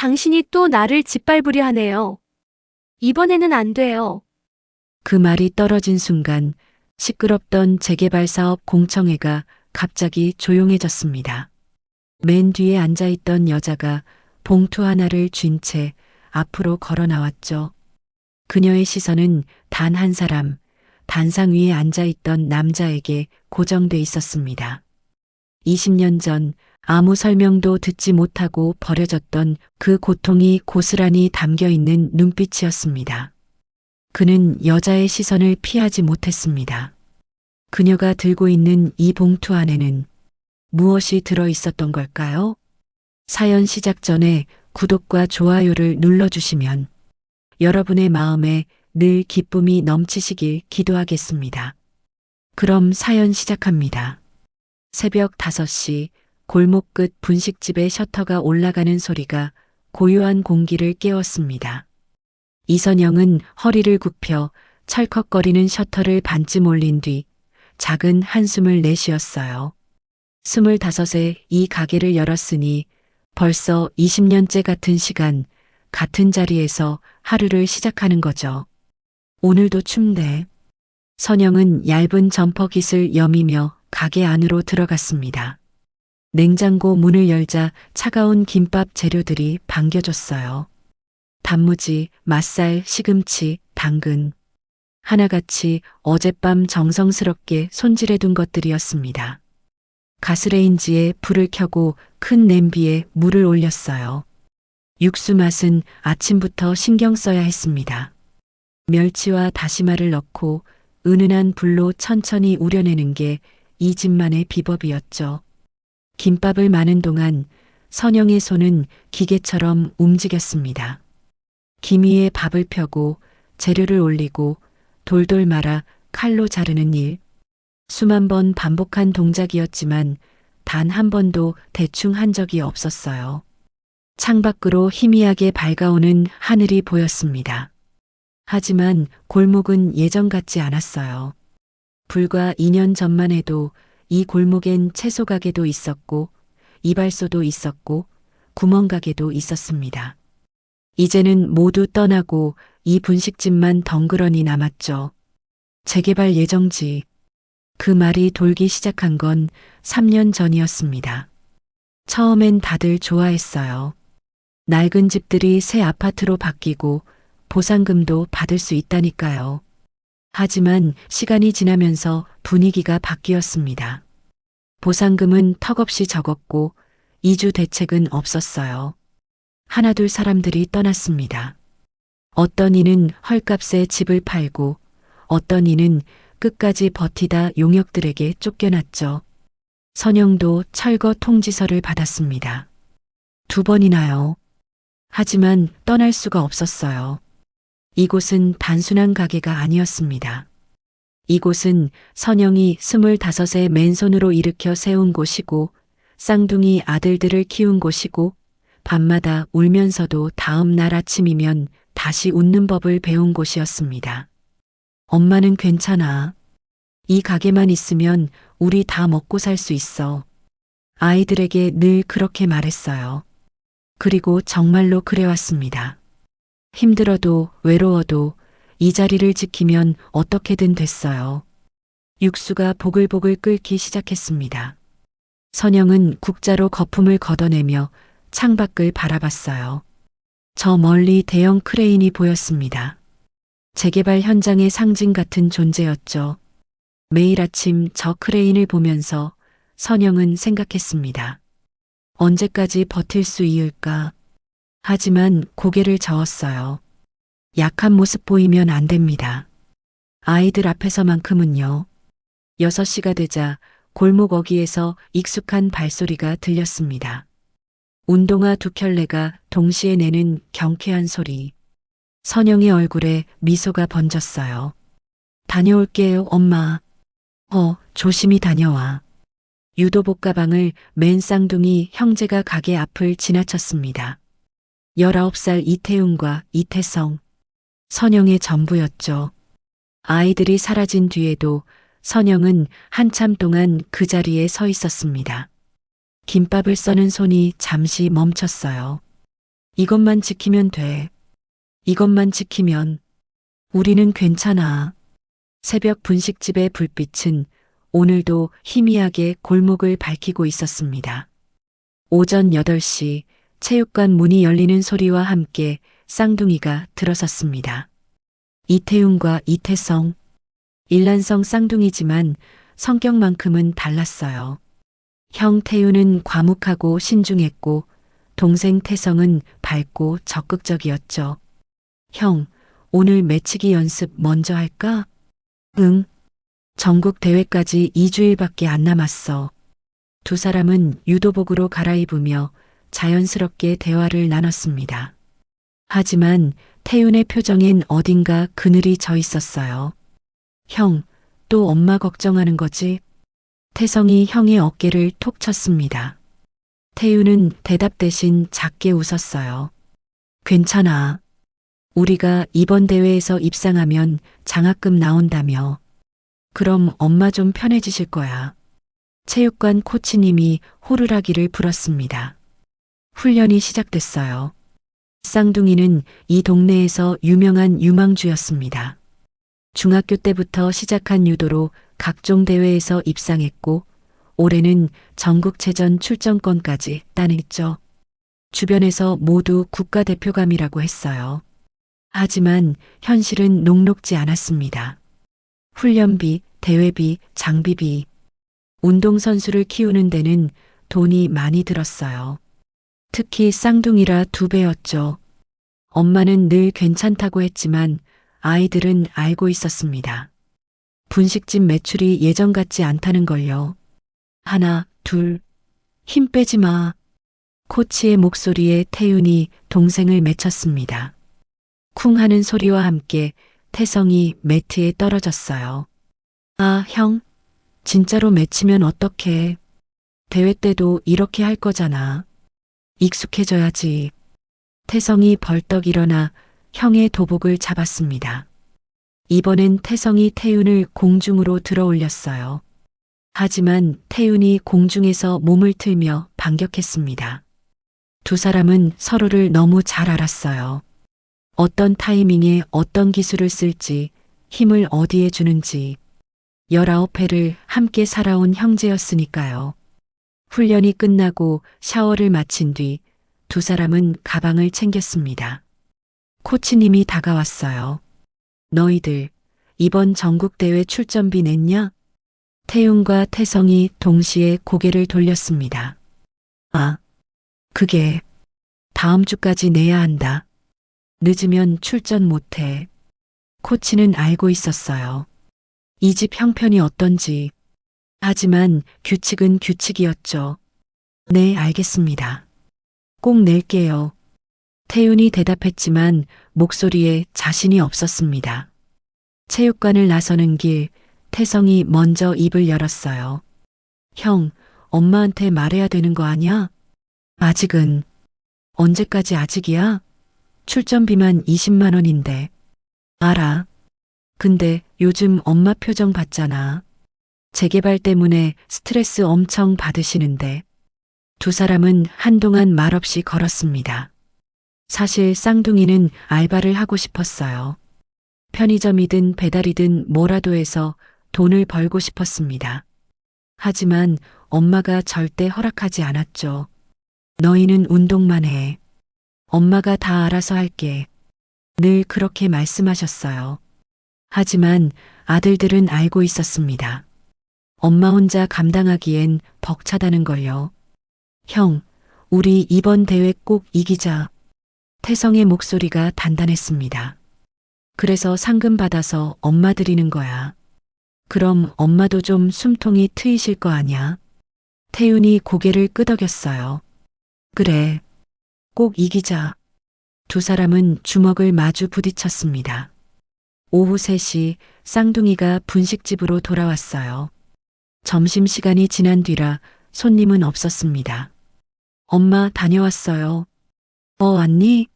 당신이 또 나를 짓밟으려 하네요. 이번에는 안 돼요. 그 말이 떨어진 순간 시끄럽던 재개발 사업 공청회가 갑자기 조용해졌습니다. 맨 뒤에 앉아있던 여자가 봉투 하나를 쥔 채 앞으로 걸어 나왔죠. 그녀의 시선은 단 한 사람, 단상 위에 앉아있던 남자에게 고정돼 있었습니다. 20년 전 아무 설명도 듣지 못하고 버려졌던 그 고통이 고스란히 담겨 있는 눈빛이었습니다. 그는 여자의 시선을 피하지 못했습니다. 그녀가 들고 있는 이 봉투 안에는 무엇이 들어 있었던 걸까요? 사연 시작 전에 구독과 좋아요를 눌러주시면 여러분의 마음에 늘 기쁨이 넘치시길 기도하겠습니다. 그럼 사연 시작합니다. 새벽 5시 골목 끝 분식집의 셔터가 올라가는 소리가 고요한 공기를 깨웠습니다. 이선영은 허리를 굽혀 철컥거리는 셔터를 반쯤 올린 뒤 작은 한숨을 내쉬었어요. 25에 이 가게를 열었으니 벌써 20년째 같은 시간, 같은 자리에서 하루를 시작하는 거죠. 오늘도 춥네. 선영은 얇은 점퍼깃을 여미며 가게 안으로 들어갔습니다. 냉장고 문을 열자 차가운 김밥 재료들이 반겨졌어요. 단무지, 맛살, 시금치, 당근. 하나같이 어젯밤 정성스럽게 손질해둔 것들이었습니다. 가스레인지에 불을 켜고 큰 냄비에 물을 올렸어요. 육수 맛은 아침부터 신경 써야 했습니다. 멸치와 다시마를 넣고 은은한 불로 천천히 우려내는 게 이 집만의 비법이었죠. 김밥을 마는 동안 선영의 손은 기계처럼 움직였습니다. 김 위에 밥을 펴고 재료를 올리고 돌돌 말아 칼로 자르는 일. 수만 번 반복한 동작이었지만 단 한 번도 대충 한 적이 없었어요. 창밖으로 희미하게 밝아오는 하늘이 보였습니다. 하지만 골목은 예전 같지 않았어요. 불과 2년 전만 해도 이 골목엔 채소 가게도 있었고 이발소도 있었고 구멍가게도 있었습니다. 이제는 모두 떠나고 이 분식집만 덩그러니 남았죠. 재개발 예정지. 그 말이 돌기 시작한 건 3년 전이었습니다. 처음엔 다들 좋아했어요. 낡은 집들이 새 아파트로 바뀌고 보상금도 받을 수 있다니까요. 하지만 시간이 지나면서 분위기가 바뀌었습니다. 보상금은 턱없이 적었고 이주 대책은 없었어요. 하나둘 사람들이 떠났습니다. 어떤 이는 헐값에 집을 팔고 어떤 이는 끝까지 버티다 용역들에게 쫓겨났죠. 선영도 철거 통지서를 받았습니다. 2번이나요. 하지만 떠날 수가 없었어요. 이곳은 단순한 가게가 아니었습니다. 이곳은 선영이 25에 맨손으로 일으켜 세운 곳이고 쌍둥이 아들들을 키운 곳이고 밤마다 울면서도 다음 날 아침이면 다시 웃는 법을 배운 곳이었습니다. 엄마는 괜찮아. 이 가게만 있으면 우리 다 먹고 살 수 있어. 아이들에게 늘 그렇게 말했어요. 그리고 정말로 그래왔습니다. 힘들어도 외로워도 이 자리를 지키면 어떻게든 됐어요. 육수가 보글보글 끓기 시작했습니다. 선영은 국자로 거품을 걷어내며 창밖을 바라봤어요. 저 멀리 대형 크레인이 보였습니다. 재개발 현장의 상징 같은 존재였죠. 매일 아침 저 크레인을 보면서 선영은 생각했습니다. 언제까지 버틸 수 있을까? 하지만 고개를 저었어요. 약한 모습 보이면 안 됩니다. 아이들 앞에서만큼은요. 6시가 되자 골목 어귀에서 익숙한 발소리가 들렸습니다. 운동화 2켤레가 동시에 내는 경쾌한 소리. 선영의 얼굴에 미소가 번졌어요. 다녀올게요, 엄마. 조심히 다녀와. 유도복 가방을 맨 쌍둥이 형제가 가게 앞을 지나쳤습니다. 19살 이태훈과 이태성. 선영의 전부였죠. 아이들이 사라진 뒤에도 선영은 한참 동안 그 자리에 서 있었습니다. 김밥을 써는 손이 잠시 멈췄어요. 이것만 지키면 돼. 이것만 지키면 우리는 괜찮아. 새벽 분식집의 불빛은 오늘도 희미하게 골목을 밝히고 있었습니다. 오전 8시 체육관 문이 열리는 소리와 함께 쌍둥이가 들어섰습니다. 이태훈과 이태성. 일란성 쌍둥이지만 성격만큼은 달랐어요. 형 태훈은 과묵하고 신중했고 동생 태성은 밝고 적극적이었죠. 형, 오늘 매치기 연습 먼저 할까? 응. 전국 대회까지 2주일밖에 안 남았어. 두 사람은 유도복으로 갈아입으며 자연스럽게 대화를 나눴습니다. 하지만 태윤의 표정엔 어딘가 그늘이 져 있었어요. 형, 또 엄마 걱정하는 거지? 태성이 형의 어깨를 톡 쳤습니다. 태윤은 대답 대신 작게 웃었어요. 괜찮아. 우리가 이번 대회에서 입상하면 장학금 나온다며. 그럼 엄마 좀 편해지실 거야. 체육관 코치님이 호루라기를 불었습니다. 훈련이 시작됐어요. 쌍둥이는 이 동네에서 유명한 유망주였습니다. 중학교 때부터 시작한 유도로 각종 대회에서 입상했고 올해는 전국체전 출전권까지 따냈죠. 주변에서 모두 국가대표감이라고 했어요. 하지만 현실은 녹록지 않았습니다. 훈련비, 대회비, 장비비. 운동선수를 키우는 데는 돈이 많이 들었어요. 특히 쌍둥이라 2배였죠. 엄마는 늘 괜찮다고 했지만 아이들은 알고 있었습니다. 분식집 매출이 예전 같지 않다는 걸요. 하나, 둘, 힘 빼지 마. 코치의 목소리에 태윤이 동생을 맺혔습니다. 쿵 하는 소리와 함께 태성이 매트에 떨어졌어요. 아, 형, 진짜로 맺히면 어떡해. 대회 때도 이렇게 할 거잖아. 익숙해져야지. 태성이 벌떡 일어나 형의 도복을 잡았습니다. 이번엔 태성이 태윤을 공중으로 들어 올렸어요. 하지만 태윤이 공중에서 몸을 틀며 반격했습니다. 두 사람은 서로를 너무 잘 알았어요. 어떤 타이밍에 어떤 기술을 쓸지, 힘을 어디에 주는지. 19회를 함께 살아온 형제였으니까요. 훈련이 끝나고 샤워를 마친 뒤 두 사람은 가방을 챙겼습니다. 코치님이 다가왔어요. 너희들 이번 전국대회 출전비 냈냐? 태윤과 태성이 동시에 고개를 돌렸습니다. 아, 그게 다음 주까지 내야 한다. 늦으면 출전 못해. 코치는 알고 있었어요. 이 집 형편이 어떤지. 하지만 규칙은 규칙이었죠. 네, 알겠습니다. 꼭 낼게요. 태윤이 대답했지만 목소리에 자신이 없었습니다. 체육관을 나서는 길, 태성이 먼저 입을 열었어요. 형, 엄마한테 말해야 되는 거 아니야? 아직은. 언제까지 아직이야? 출전비만 20만 원인데. 알아. 근데 요즘 엄마 표정 봤잖아. 재개발 때문에 스트레스 엄청 받으시는데. 두 사람은 한동안 말없이 걸었습니다. 사실 쌍둥이는 알바를 하고 싶었어요. 편의점이든 배달이든 뭐라도 해서 돈을 벌고 싶었습니다. 하지만 엄마가 절대 허락하지 않았죠. 너희는 운동만 해. 엄마가 다 알아서 할게. 늘 그렇게 말씀하셨어요. 하지만 아들들은 알고 있었습니다. 엄마 혼자 감당하기엔 벅차다는 걸요. 형, 우리 이번 대회 꼭 이기자. 태성의 목소리가 단단했습니다. 그래서 상금 받아서 엄마 드리는 거야. 그럼 엄마도 좀 숨통이 트이실 거 아냐? 태윤이 고개를 끄덕였어요. 그래, 꼭 이기자. 두 사람은 주먹을 마주 부딪혔습니다. 오후 3시 쌍둥이가 분식집으로 돌아왔어요. 점심시간이 지난 뒤라 손님은 없었습니다. 엄마 다녀왔어요. 왔니?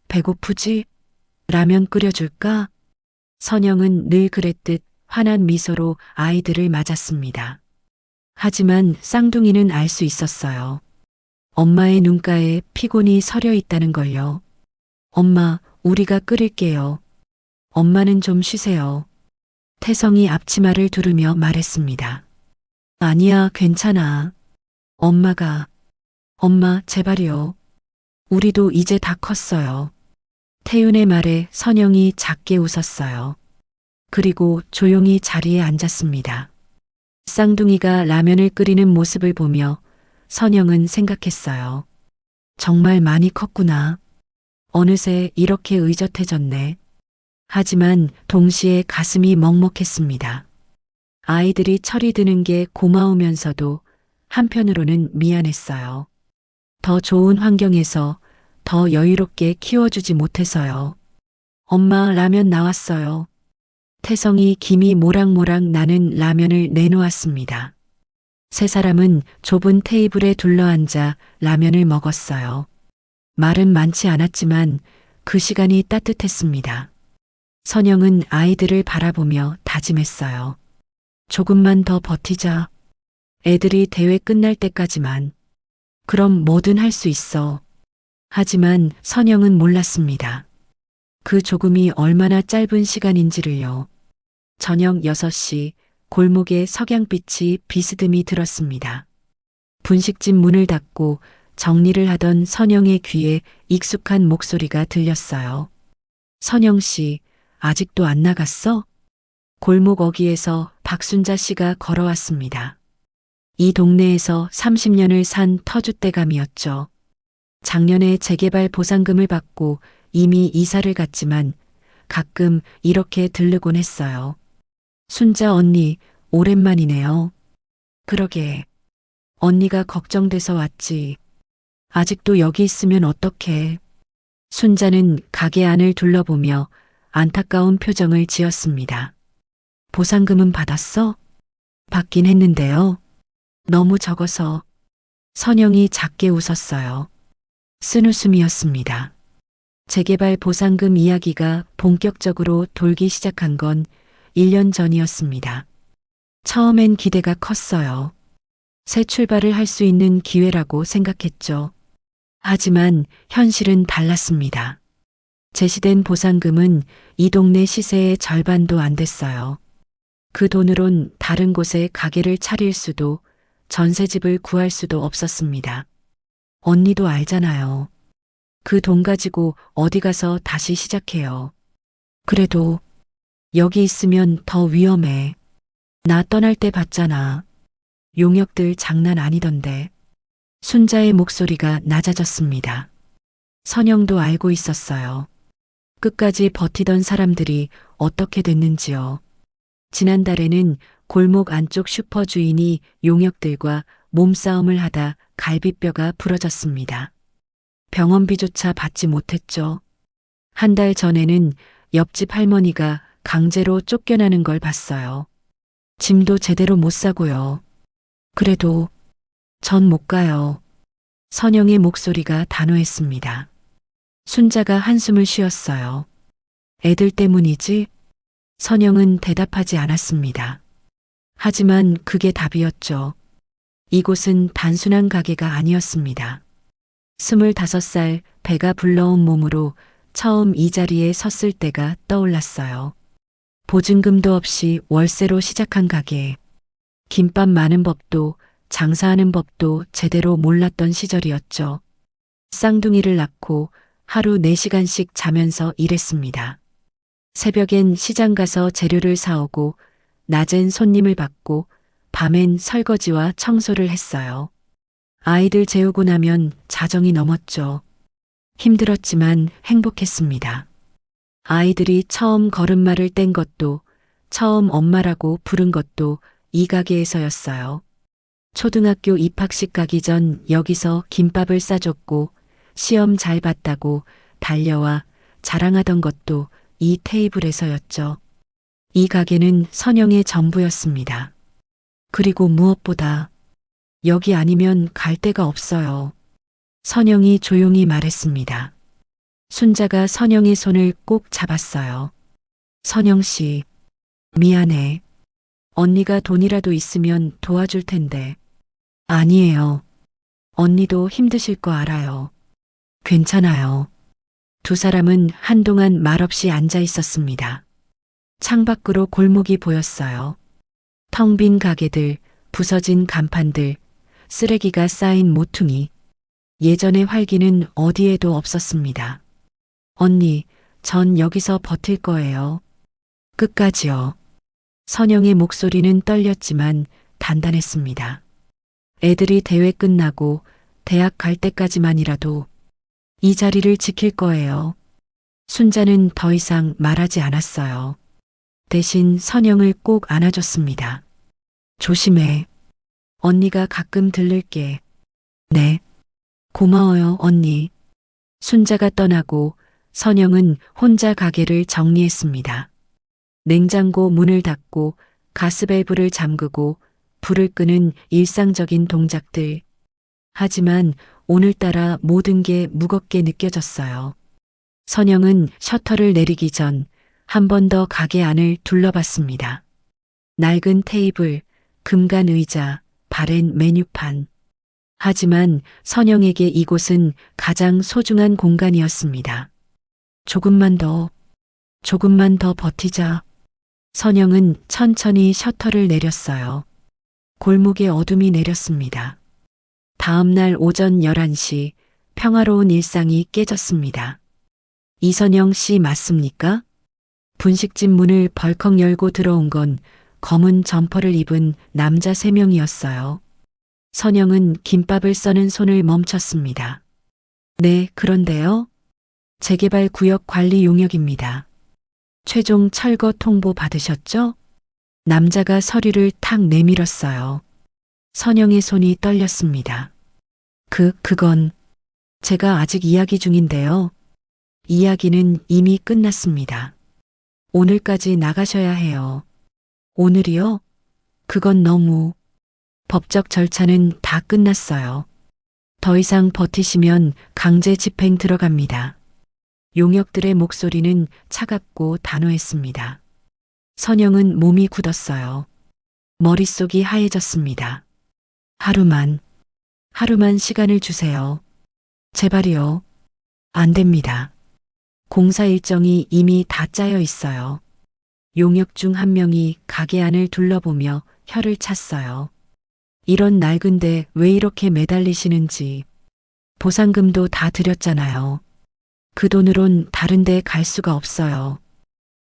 배고프지? 라면 끓여줄까? 선영은 늘 그랬듯 환한 미소로 아이들을 맞았습니다. 하지만 쌍둥이는 알 수 있었어요. 엄마의 눈가에 피곤이 서려 있다는 걸요. 엄마, 우리가 끓일게요. 엄마는 좀 쉬세요. 태성이 앞치마를 두르며 말했습니다. 아니야, 괜찮아. 엄마, 제발요. 우리도 이제 다 컸어요. 태윤의 말에 선영이 작게 웃었어요. 그리고 조용히 자리에 앉았습니다. 쌍둥이가 라면을 끓이는 모습을 보며 선영은 생각했어요. 정말 많이 컸구나. 어느새 이렇게 의젓해졌네. 하지만 동시에 가슴이 먹먹했습니다. 아이들이 철이 드는 게 고마우면서도 한편으로는 미안했어요. 더 좋은 환경에서 더 여유롭게 키워주지 못해서요. 엄마, 라면 나왔어요. 태성이 김이 모락모락 나는 라면을 내놓았습니다. 세 사람은 좁은 테이블에 둘러앉아 라면을 먹었어요. 말은 많지 않았지만 그 시간이 따뜻했습니다. 선영은 아이들을 바라보며 다짐했어요. 조금만 더 버티자. 애들이 대회 끝날 때까지만. 그럼 뭐든 할 수 있어. 하지만 선영은 몰랐습니다. 그 조금이 얼마나 짧은 시간인지를요. 저녁 6시 골목에 석양빛이 비스듬히 들었습니다. 분식집 문을 닫고 정리를 하던 선영의 귀에 익숙한 목소리가 들렸어요. 선영 씨, 아직도 안 나갔어? 골목 어귀에서 박순자 씨가 걸어왔습니다. 이 동네에서 30년을 산 터줏대감이었죠. 작년에 재개발 보상금을 받고 이미 이사를 갔지만 가끔 이렇게 들르곤 했어요. 순자 언니, 오랜만이네요. 그러게. 언니가 걱정돼서 왔지. 아직도 여기 있으면 어떡해. 순자는 가게 안을 둘러보며 안타까운 표정을 지었습니다. 보상금은 받았어? 받긴 했는데요. 너무 적어서. 선영이 작게 웃었어요. 쓴웃음이었습니다. 재개발 보상금 이야기가 본격적으로 돌기 시작한 건 1년 전이었습니다. 처음엔 기대가 컸어요. 새 출발을 할 수 있는 기회라고 생각했죠. 하지만 현실은 달랐습니다. 제시된 보상금은 이 동네 시세의 절반도 안 됐어요. 그 돈으론 다른 곳에 가게를 차릴 수도 전세집을 구할 수도 없었습니다. 언니도 알잖아요. 그 돈 가지고 어디 가서 다시 시작해요. 그래도 여기 있으면 더 위험해. 나 떠날 때 봤잖아. 용역들 장난 아니던데. 순자의 목소리가 낮아졌습니다. 선영도 알고 있었어요. 끝까지 버티던 사람들이 어떻게 됐는지요. 지난달에는 골목 안쪽 슈퍼 주인이 용역들과 몸싸움을 하다 갈비뼈가 부러졌습니다. 병원비조차 받지 못했죠. 한 달 전에는 옆집 할머니가 강제로 쫓겨나는 걸 봤어요. 짐도 제대로 못 사고요. 그래도 전 못 가요. 선영의 목소리가 단호했습니다. 순자가 한숨을 쉬었어요. 애들 때문이지? 선영은 대답하지 않았습니다. 하지만 그게 답이었죠. 이곳은 단순한 가게가 아니었습니다. 25살 배가 불러온 몸으로 처음 이 자리에 섰을 때가 떠올랐어요. 보증금도 없이 월세로 시작한 가게. 김밥 많은 법도 장사하는 법도 제대로 몰랐던 시절이었죠. 쌍둥이를 낳고 하루 4시간씩 자면서 일했습니다. 새벽엔 시장 가서 재료를 사오고 낮엔 손님을 받고 밤엔 설거지와 청소를 했어요. 아이들 재우고 나면 자정이 넘었죠. 힘들었지만 행복했습니다. 아이들이 처음 걸음마를 뗀 것도 처음 엄마라고 부른 것도 이 가게에서였어요. 초등학교 입학식 가기 전 여기서 김밥을 싸줬고 시험 잘 봤다고 달려와 자랑하던 것도 이 테이블에서였죠. 이 가게는 선영의 전부였습니다. 그리고 무엇보다 여기 아니면 갈 데가 없어요. 선영이 조용히 말했습니다. 순자가 선영의 손을 꼭 잡았어요. 선영 씨, 미안해. 언니가 돈이라도 있으면 도와줄 텐데. 아니에요. 언니도 힘드실 거 알아요. 괜찮아요. 두 사람은 한동안 말없이 앉아 있었습니다. 창밖으로 골목이 보였어요. 텅 빈 가게들, 부서진 간판들, 쓰레기가 쌓인 모퉁이. 예전의 활기는 어디에도 없었습니다. 언니, 전 여기서 버틸 거예요. 끝까지요. 선영의 목소리는 떨렸지만 단단했습니다. 애들이 대회 끝나고 대학 갈 때까지만이라도 이 자리를 지킬 거예요. 순자는 더 이상 말하지 않았어요. 대신 선영을 꼭 안아줬습니다. 조심해. 언니가 가끔 들를게. 네. 고마워요, 언니. 순자가 떠나고 선영은 혼자 가게를 정리했습니다. 냉장고 문을 닫고 가스밸브를 잠그고 불을 끄는 일상적인 동작들. 하지만 오늘따라 모든 게 무겁게 느껴졌어요. 선영은 셔터를 내리기 전 한 번 더 가게 안을 둘러봤습니다. 낡은 테이블, 금간 의자, 바랜 메뉴판. 하지만 선영에게 이곳은 가장 소중한 공간이었습니다. 조금만 더 버티자. 선영은 천천히 셔터를 내렸어요. 골목에 어둠이 내렸습니다. 다음 날 오전 11시 평화로운 일상이 깨졌습니다. 이선영 씨 맞습니까? 분식집 문을 벌컥 열고 들어온 건 검은 점퍼를 입은 남자 3명이었어요. 선영은 김밥을 써는 손을 멈췄습니다. 네, 그런데요. 재개발 구역 관리 용역입니다. 최종 철거 통보 받으셨죠? 남자가 서류를 탁 내밀었어요. 선영의 손이 떨렸습니다. 그건 제가 아직 이야기 중인데요. 이야기는 이미 끝났습니다. 오늘까지 나가셔야 해요. 오늘이요? 그건 너무. 법적 절차는 다 끝났어요. 더 이상 버티시면 강제 집행 들어갑니다. 용역들의 목소리는 차갑고 단호했습니다. 선영은 몸이 굳었어요. 머릿속이 하얘졌습니다. 하루만 시간을 주세요. 제발이요. 안 됩니다. 공사 일정이 이미 다 짜여 있어요. 용역 중 한 명이 가게 안을 둘러보며 혀를 찼어요. 이런 낡은데 왜 이렇게 매달리시는지. 보상금도 다 드렸잖아요. 그 돈으론 다른 데 갈 수가 없어요.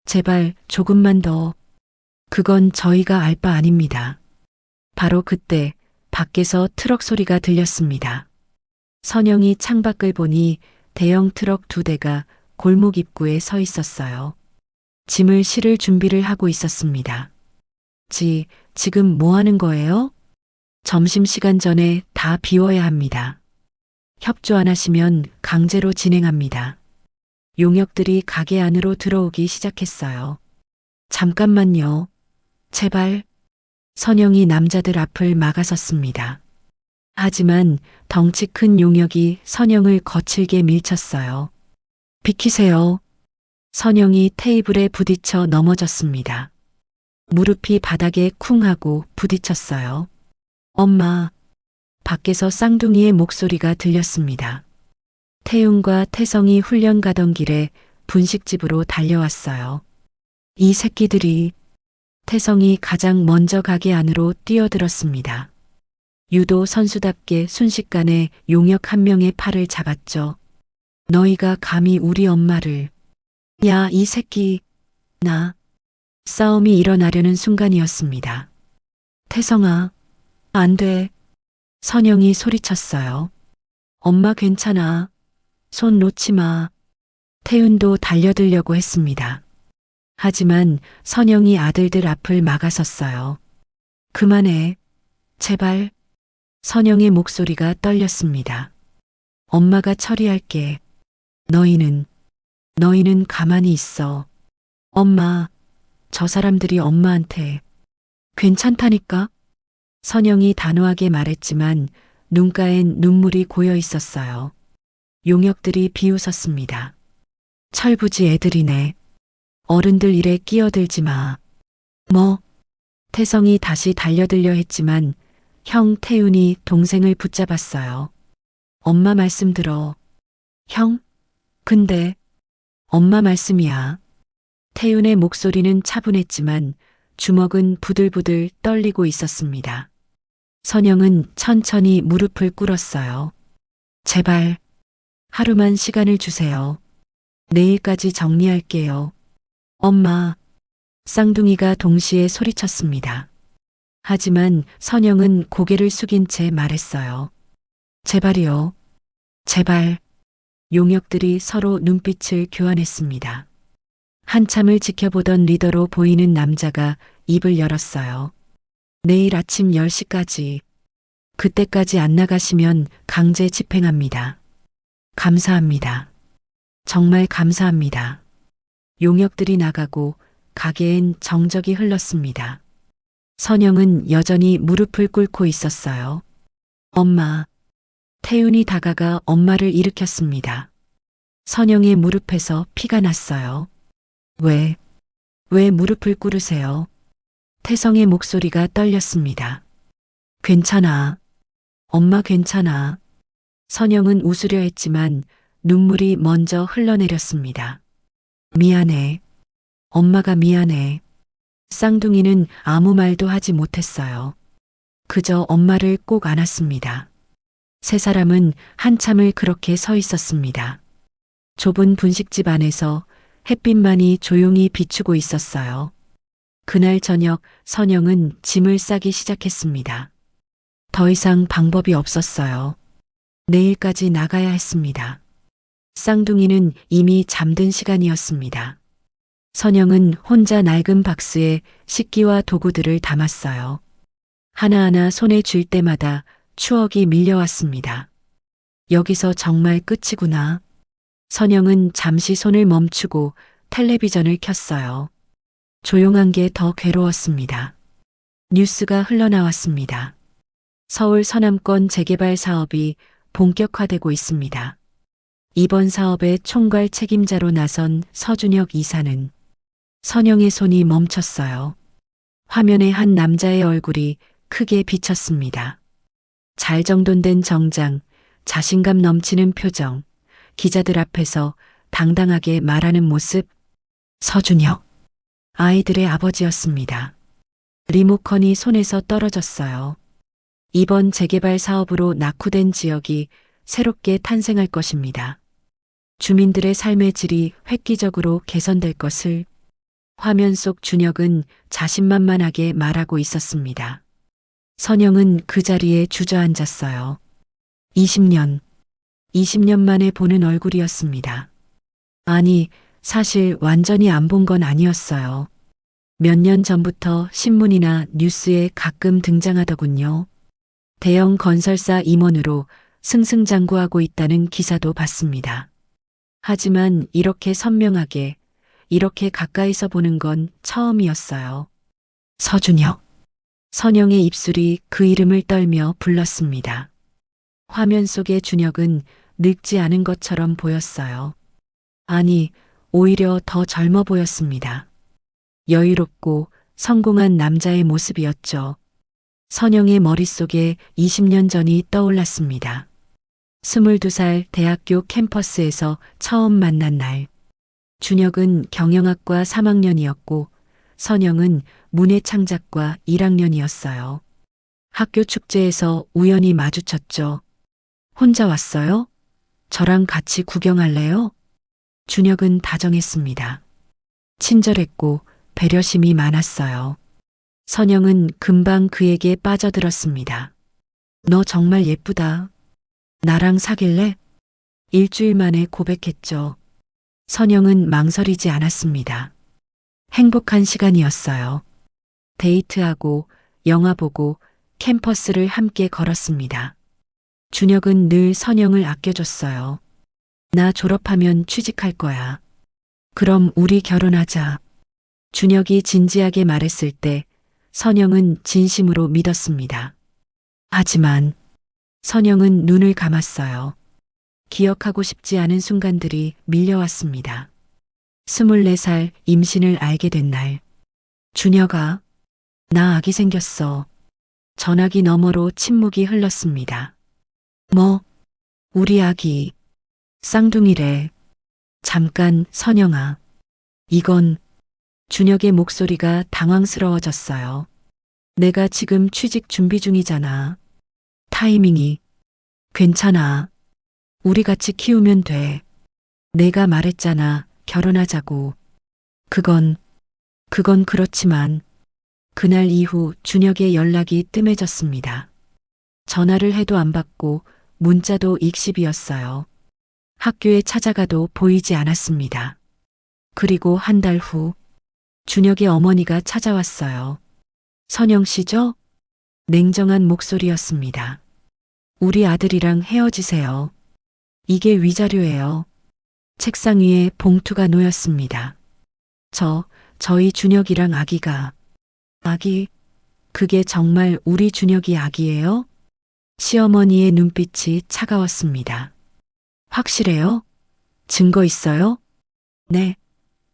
제발 조금만 더. 그건 저희가 알 바 아닙니다. 바로 그때 밖에서 트럭 소리가 들렸습니다. 선영이 창밖을 보니 대형 트럭 2대가 골목 입구에 서 있었어요. 짐을 실을 준비를 하고 있었습니다. 지금 뭐 하는 거예요? 점심시간 전에 다 비워야 합니다. 협조 안 하시면 강제로 진행합니다. 용역들이 가게 안으로 들어오기 시작했어요. 잠깐만요. 제발. 선영이 남자들 앞을 막아섰습니다. 하지만 덩치 큰 용역이 선영을 거칠게 밀쳤어요. 비키세요. 선영이 테이블에 부딪혀 넘어졌습니다. 무릎이 바닥에 쿵 하고 부딪혔어요. 엄마. 밖에서 쌍둥이의 목소리가 들렸습니다. 태윤과 태성이 훈련 가던 길에 분식집으로 달려왔어요. 이 새끼들이. 태성이 가장 먼저 가게 안으로 뛰어들었습니다. 유도 선수답게 순식간에 용역 한 명의 팔을 잡았죠. 너희가 감히 우리 엄마를. 야, 이 새끼. 나. 싸움이 일어나려는 순간이었습니다. 태성아. 안 돼. 선영이 소리쳤어요. 엄마 괜찮아. 손 놓지 마. 태윤도 달려들려고 했습니다. 하지만 선영이 아들들 앞을 막아섰어요. 그만해. 제발. 선영의 목소리가 떨렸습니다. 엄마가 처리할게. 너희는 가만히 있어. 엄마, 저 사람들이 엄마한테. 괜찮다니까? 선영이 단호하게 말했지만 눈가엔 눈물이 고여 있었어요. 용역들이 비웃었습니다. 철부지 애들이네. 어른들 일에 끼어들지 마. 뭐? 태성이 다시 달려들려 했지만 형 태윤이 동생을 붙잡았어요. 엄마 말씀 들어. 형? 근데 엄마 말씀이야. 태윤의 목소리는 차분했지만 주먹은 부들부들 떨리고 있었습니다. 선영은 천천히 무릎을 꿇었어요. 제발 하루만 시간을 주세요. 내일까지 정리할게요. 엄마. 쌍둥이가 동시에 소리쳤습니다. 하지만 선영은 고개를 숙인 채 말했어요. 제발이요. 제발. 용역들이 서로 눈빛을 교환했습니다. 한참을 지켜보던 리더로 보이는 남자가 입을 열었어요. 내일 아침 10시까지. 그때까지 안 나가시면 강제 집행합니다. 감사합니다. 정말 감사합니다. 용역들이 나가고 가게엔 정적이 흘렀습니다. 선영은 여전히 무릎을 꿇고 있었어요. 엄마. 태윤이 다가가 엄마를 일으켰습니다. 선영의 무릎에서 피가 났어요. 왜 무릎을 꿇으세요? 태성의 목소리가 떨렸습니다. 괜찮아. 엄마 괜찮아. 선영은 웃으려 했지만 눈물이 먼저 흘러내렸습니다. 미안해. 엄마가 미안해. 쌍둥이는 아무 말도 하지 못했어요. 그저 엄마를 꼭 안았습니다. 세 사람은 한참을 그렇게 서 있었습니다. 좁은 분식집 안에서 햇빛만이 조용히 비추고 있었어요. 그날 저녁 선영은 짐을 싸기 시작했습니다. 더 이상 방법이 없었어요. 내일까지 나가야 했습니다. 쌍둥이는 이미 잠든 시간이었습니다. 선영은 혼자 낡은 박스에 식기와 도구들을 담았어요. 하나하나 손에 쥘 때마다 추억이 밀려왔습니다. 여기서 정말 끝이구나. 선영은 잠시 손을 멈추고 텔레비전을 켰어요. 조용한 게 더 괴로웠습니다. 뉴스가 흘러나왔습니다. 서울 서남권 재개발 사업이 본격화되고 있습니다. 이번 사업의 총괄 책임자로 나선 서준혁 이사는 선영의 손이 멈췄어요. 화면에 한 남자의 얼굴이 크게 비쳤습니다. 잘 정돈된 정장, 자신감 넘치는 표정, 기자들 앞에서 당당하게 말하는 모습. 서준혁. 아이들의 아버지였습니다. 리모컨이 손에서 떨어졌어요. 이번 재개발 사업으로 낙후된 지역이 새롭게 탄생할 것입니다. 주민들의 삶의 질이 획기적으로 개선될 것을. 화면 속 준혁은 자신만만하게 말하고 있었습니다. 선영은 그 자리에 주저앉았어요. 20년 만에 보는 얼굴이었습니다. 아니, 사실 완전히 안 본 건 아니었어요. 몇 년 전부터 신문이나 뉴스에 가끔 등장하더군요. 대형 건설사 임원으로 승승장구하고 있다는 기사도 봤습니다. 하지만 이렇게 선명하게, 이렇게 가까이서 보는 건 처음이었어요. 서준혁. 선영의 입술이 그 이름을 떨며 불렀습니다. 화면 속의 준혁은 늙지 않은 것처럼 보였어요. 아니, 오히려 더 젊어 보였습니다. 여유롭고 성공한 남자의 모습이었죠. 선영의 머릿속에 20년 전이 떠올랐습니다. 22살 대학교 캠퍼스에서 처음 만난 날. 준혁은 경영학과 3학년이었고 선영은 문해창작과 1학년이었어요. 학교 축제에서 우연히 마주쳤죠. 혼자 왔어요? 저랑 같이 구경할래요? 준혁은 다정했습니다. 친절했고 배려심이 많았어요. 선영은 금방 그에게 빠져들었습니다. 너 정말 예쁘다. 나랑 사귈래? 일주일 만에 고백했죠. 선영은 망설이지 않았습니다. 행복한 시간이었어요. 데이트하고 영화 보고 캠퍼스를 함께 걸었습니다. 준혁은 늘 선영을 아껴줬어요. 나 졸업하면 취직할 거야. 그럼 우리 결혼하자. 준혁이 진지하게 말했을 때 선영은 진심으로 믿었습니다. 하지만 선영은 눈을 감았어요. 기억하고 싶지 않은 순간들이 밀려왔습니다. 24살 임신을 알게 된 날. 준혁아, 나 아기 생겼어. 전화기 너머로 침묵이 흘렀습니다. 우리 아기. 쌍둥이래. 잠깐, 선영아. 이건 준혁의 목소리가 당황스러워졌어요. 내가 지금 취직 준비 중이잖아. 타이밍이. 괜찮아. 우리 같이 키우면 돼. 내가 말했잖아. 결혼하자고. 그건 그렇지만 그날 이후 준혁의 연락이 뜸해졌습니다. 전화를 해도 안 받고 문자도 익십이었어요. 학교에 찾아가도 보이지 않았습니다. 그리고 한 달 후 준혁의 어머니가 찾아왔어요. 선영 씨죠? 냉정한 목소리였습니다. 우리 아들이랑 헤어지세요. 이게 위자료예요. 책상 위에 봉투가 놓였습니다. 저희 준혁이랑 아기가. 아기? 그게 정말 우리 준혁이 아기예요? 시어머니의 눈빛이 차가웠습니다. 확실해요? 증거 있어요? 네.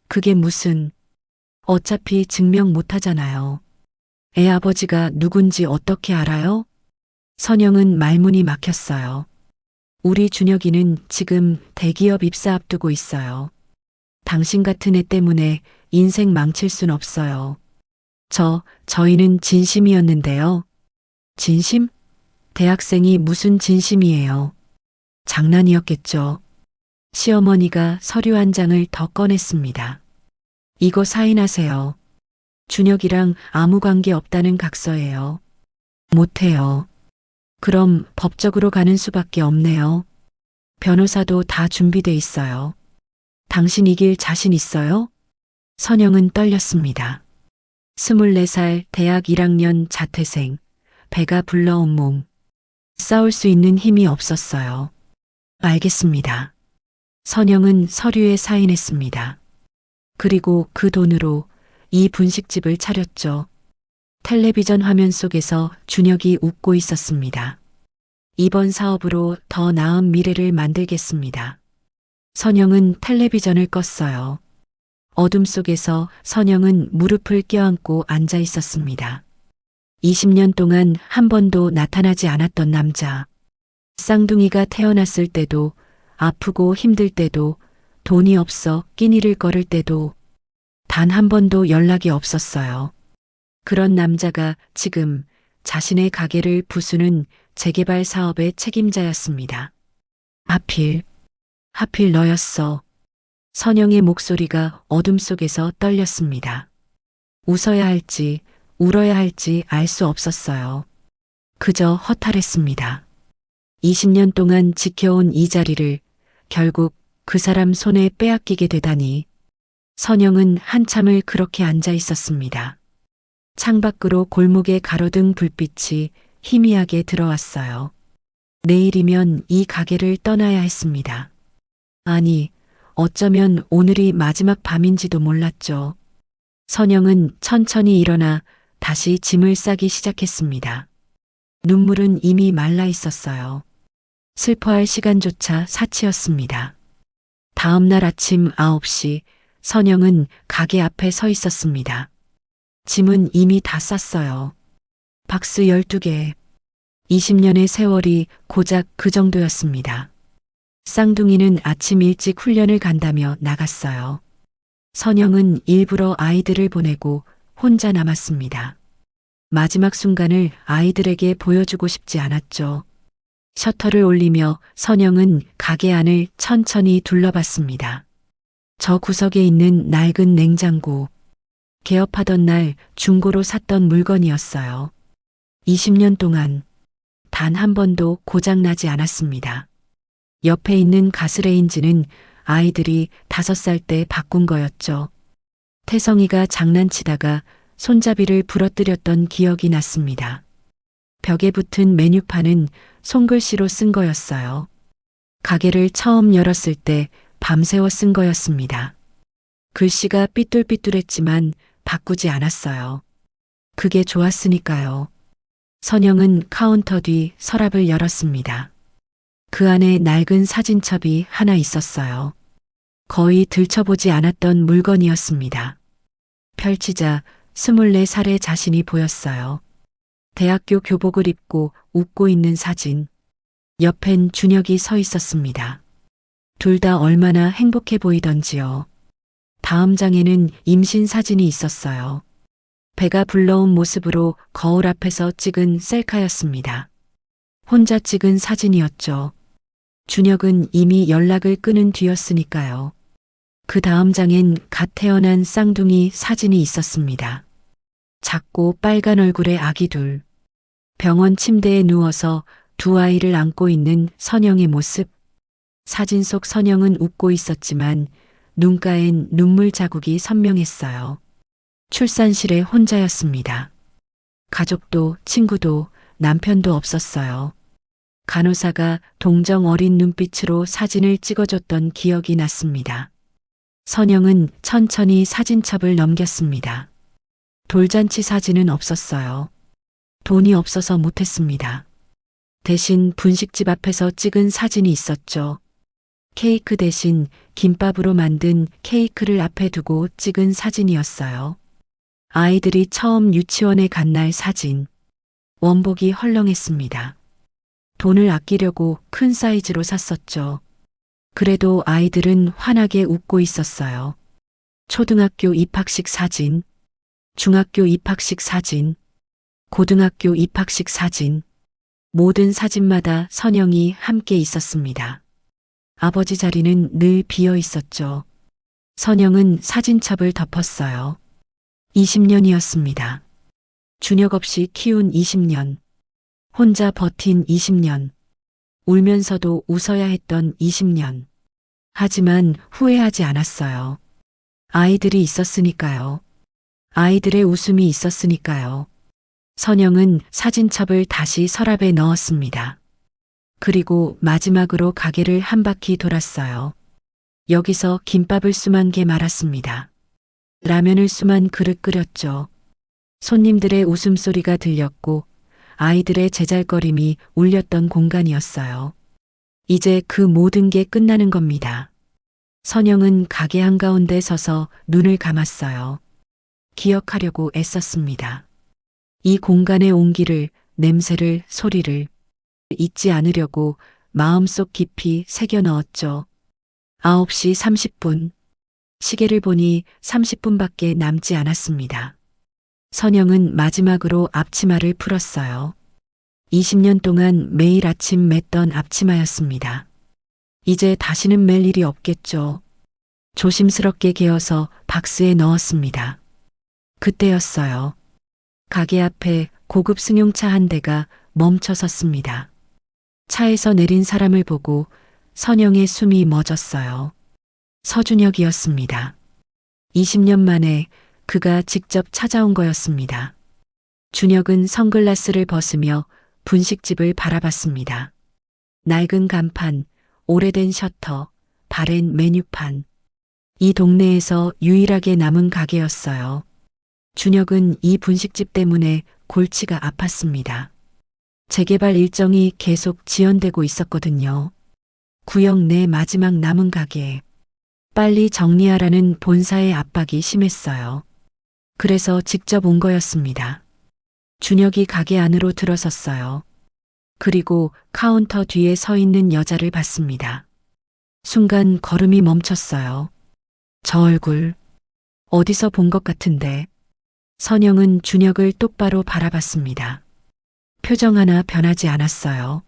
그게 무슨. 어차피 증명 못하잖아요. 애 아버지가 누군지 어떻게 알아요? 선영은 말문이 막혔어요. 우리 준혁이는 지금 대기업 입사 앞두고 있어요. 당신 같은 애 때문에 인생 망칠 순 없어요. 저희는 진심이었는데요. 진심? 대학생이 무슨 진심이에요. 장난이었겠죠. 시어머니가 서류 한 장을 더 꺼냈습니다. 이거 사인하세요. 준혁이랑 아무 관계 없다는 각서예요. 못해요. 그럼 법적으로 가는 수밖에 없네요. 변호사도 다 준비돼 있어요. 당신 이길 자신 있어요? 선영은 떨렸습니다. 24살 대학 1학년 자퇴생, 배가 불러온 몸. 싸울 수 있는 힘이 없었어요. 알겠습니다. 선영은 서류에 사인했습니다. 그리고 그 돈으로 이 분식집을 차렸죠. 텔레비전 화면 속에서 준혁이 웃고 있었습니다. 이번 사업으로 더 나은 미래를 만들겠습니다. 선영은 텔레비전을 껐어요. 어둠 속에서 선영은 무릎을 껴안고 앉아 있었습니다. 20년 동안 한 번도 나타나지 않았던 남자. 쌍둥이가 태어났을 때도, 아프고 힘들 때도, 돈이 없어 끼니를 거를 때도 단 한 번도 연락이 없었어요. 그런 남자가 지금 자신의 가게를 부수는 재개발 사업의 책임자였습니다. 하필 너였어. 선영의 목소리가 어둠 속에서 떨렸습니다. 웃어야 할지 울어야 할지 알 수 없었어요. 그저 허탈했습니다. 20년 동안 지켜온 이 자리를 결국 그 사람 손에 빼앗기게 되다니. 선영은 한참을 그렇게 앉아 있었습니다. 창밖으로 골목에 가로등 불빛이 희미하게 들어왔어요. 내일이면 이 가게를 떠나야 했습니다. 아니, 어쩌면 오늘이 마지막 밤인지도 몰랐죠. 선영은 천천히 일어나 다시 짐을 싸기 시작했습니다. 눈물은 이미 말라 있었어요. 슬퍼할 시간조차 사치였습니다. 다음 날 아침 9시 선영은 가게 앞에 서 있었습니다. 짐은 이미 다 쌌어요. 박스 12개. 20년의 세월이 고작 그 정도였습니다. 쌍둥이는 아침 일찍 훈련을 간다며 나갔어요. 선영은 일부러 아이들을 보내고 혼자 남았습니다. 마지막 순간을 아이들에게 보여주고 싶지 않았죠. 셔터를 올리며 선영은 가게 안을 천천히 둘러봤습니다. 저 구석에 있는 낡은 냉장고. 개업하던 날 중고로 샀던 물건이었어요. 20년 동안 단 한 번도 고장나지 않았습니다. 옆에 있는 가스레인지는 아이들이 5살 때 바꾼 거였죠. 태성이가 장난치다가 손잡이를 부러뜨렸던 기억이 났습니다. 벽에 붙은 메뉴판은 손글씨로 쓴 거였어요. 가게를 처음 열었을 때 밤새워 쓴 거였습니다. 글씨가 삐뚤삐뚤했지만 바꾸지 않았어요. 그게 좋았으니까요. 선영은 카운터 뒤 서랍을 열었습니다. 그 안에 낡은 사진첩이 하나 있었어요. 거의 들춰보지 않았던 물건이었습니다. 펼치자 24살의 자신이 보였어요. 대학교 교복을 입고 웃고 있는 사진. 옆엔 준혁이 서 있었습니다. 둘 다 얼마나 행복해 보이던지요. 다음 장에는 임신 사진이 있었어요. 배가 불러온 모습으로 거울 앞에서 찍은 셀카였습니다. 혼자 찍은 사진이었죠. 준혁은 이미 연락을 끊은 뒤였으니까요. 그 다음 장엔 갓 태어난 쌍둥이 사진이 있었습니다. 작고 빨간 얼굴의 아기 둘. 병원 침대에 누워서 두 아이를 안고 있는 선영의 모습. 사진 속 선영은 웃고 있었지만 눈가엔 눈물 자국이 선명했어요. 출산실에 혼자였습니다. 가족도 친구도 남편도 없었어요. 간호사가 동정 어린 눈빛으로 사진을 찍어줬던 기억이 났습니다. 선영은 천천히 사진첩을 넘겼습니다. 돌잔치 사진은 없었어요. 돈이 없어서 못했습니다. 대신 분식집 앞에서 찍은 사진이 있었죠. 케이크 대신 김밥으로 만든 케이크를 앞에 두고 찍은 사진이었어요. 아이들이 처음 유치원에 간 날 사진. 원복이 헐렁했습니다. 돈을 아끼려고 큰 사이즈로 샀었죠. 그래도 아이들은 환하게 웃고 있었어요. 초등학교 입학식 사진, 중학교 입학식 사진, 고등학교 입학식 사진. 모든 사진마다 선영이 함께 있었습니다. 아버지 자리는 늘 비어 있었죠. 선영은 사진첩을 덮었어요. 20년이었습니다. 준혁 없이 키운 20년. 혼자 버틴 20년. 울면서도 웃어야 했던 20년. 하지만 후회하지 않았어요. 아이들이 있었으니까요. 아이들의 웃음이 있었으니까요. 선영은 사진첩을 다시 서랍에 넣었습니다. 그리고 마지막으로 가게를 한 바퀴 돌았어요. 여기서 김밥을 수만 개 말았습니다. 라면을 수만 그릇 끓였죠. 손님들의 웃음소리가 들렸고 아이들의 제잘거림이 울렸던 공간이었어요. 이제 그 모든 게 끝나는 겁니다. 선영은 가게 한가운데 서서 눈을 감았어요. 기억하려고 애썼습니다. 이 공간의 온기를, 냄새를, 소리를 잊지 않으려고 마음속 깊이 새겨 넣었죠. 9시 30분. 시계를 보니 30분밖에 남지 않았습니다. 선영은 마지막으로 앞치마를 풀었어요. 20년 동안 매일 아침 맸던 앞치마였습니다. 이제 다시는 맬 일이 없겠죠. 조심스럽게 개어서 박스에 넣었습니다. 그때였어요. 가게 앞에 고급 승용차 한 대가 멈춰 섰습니다. 차에서 내린 사람을 보고 선영의 숨이 멎었어요. 서준혁이었습니다. 20년 만에 그가 직접 찾아온 거였습니다. 준혁은 선글라스를 벗으며 분식집을 바라봤습니다. 낡은 간판, 오래된 셔터, 바랜 메뉴판. 이 동네에서 유일하게 남은 가게였어요. 준혁은 이 분식집 때문에 골치가 아팠습니다. 재개발 일정이 계속 지연되고 있었거든요. 구역 내 마지막 남은 가게. 빨리 정리하라는 본사의 압박이 심했어요. 그래서 직접 온 거였습니다. 준혁이 가게 안으로 들어섰어요. 그리고 카운터 뒤에 서 있는 여자를 봤습니다. 순간 걸음이 멈췄어요. 저 얼굴 어디서 본 것 같은데. 선영은 준혁을 똑바로 바라봤습니다. 표정 하나 변하지 않았어요.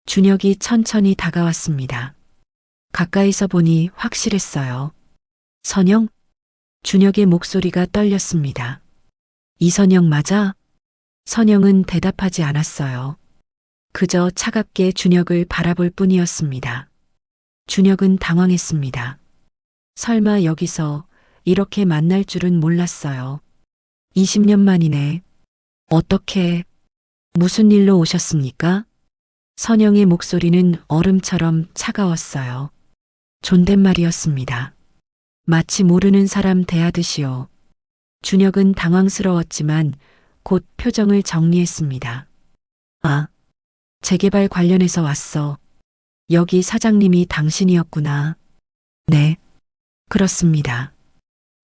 준혁이 천천히 다가왔습니다. 가까이서 보니 확실했어요. 선영? 준혁의 목소리가 떨렸습니다. 이선영 맞아? 선영은 대답하지 않았어요. 그저 차갑게 준혁을 바라볼 뿐이었습니다. 준혁은 당황했습니다. 설마 여기서 이렇게 만날 줄은 몰랐어요. 20년 만이네. 어떻게, 무슨 일로 오셨습니까? 선영의 목소리는 얼음처럼 차가웠어요. 존댓말이었습니다. 마치 모르는 사람 대하듯이요. 준혁은 당황스러웠지만 곧 표정을 정리했습니다. 아, 재개발 관련해서 왔어. 여기 사장님이 당신이었구나. 네, 그렇습니다.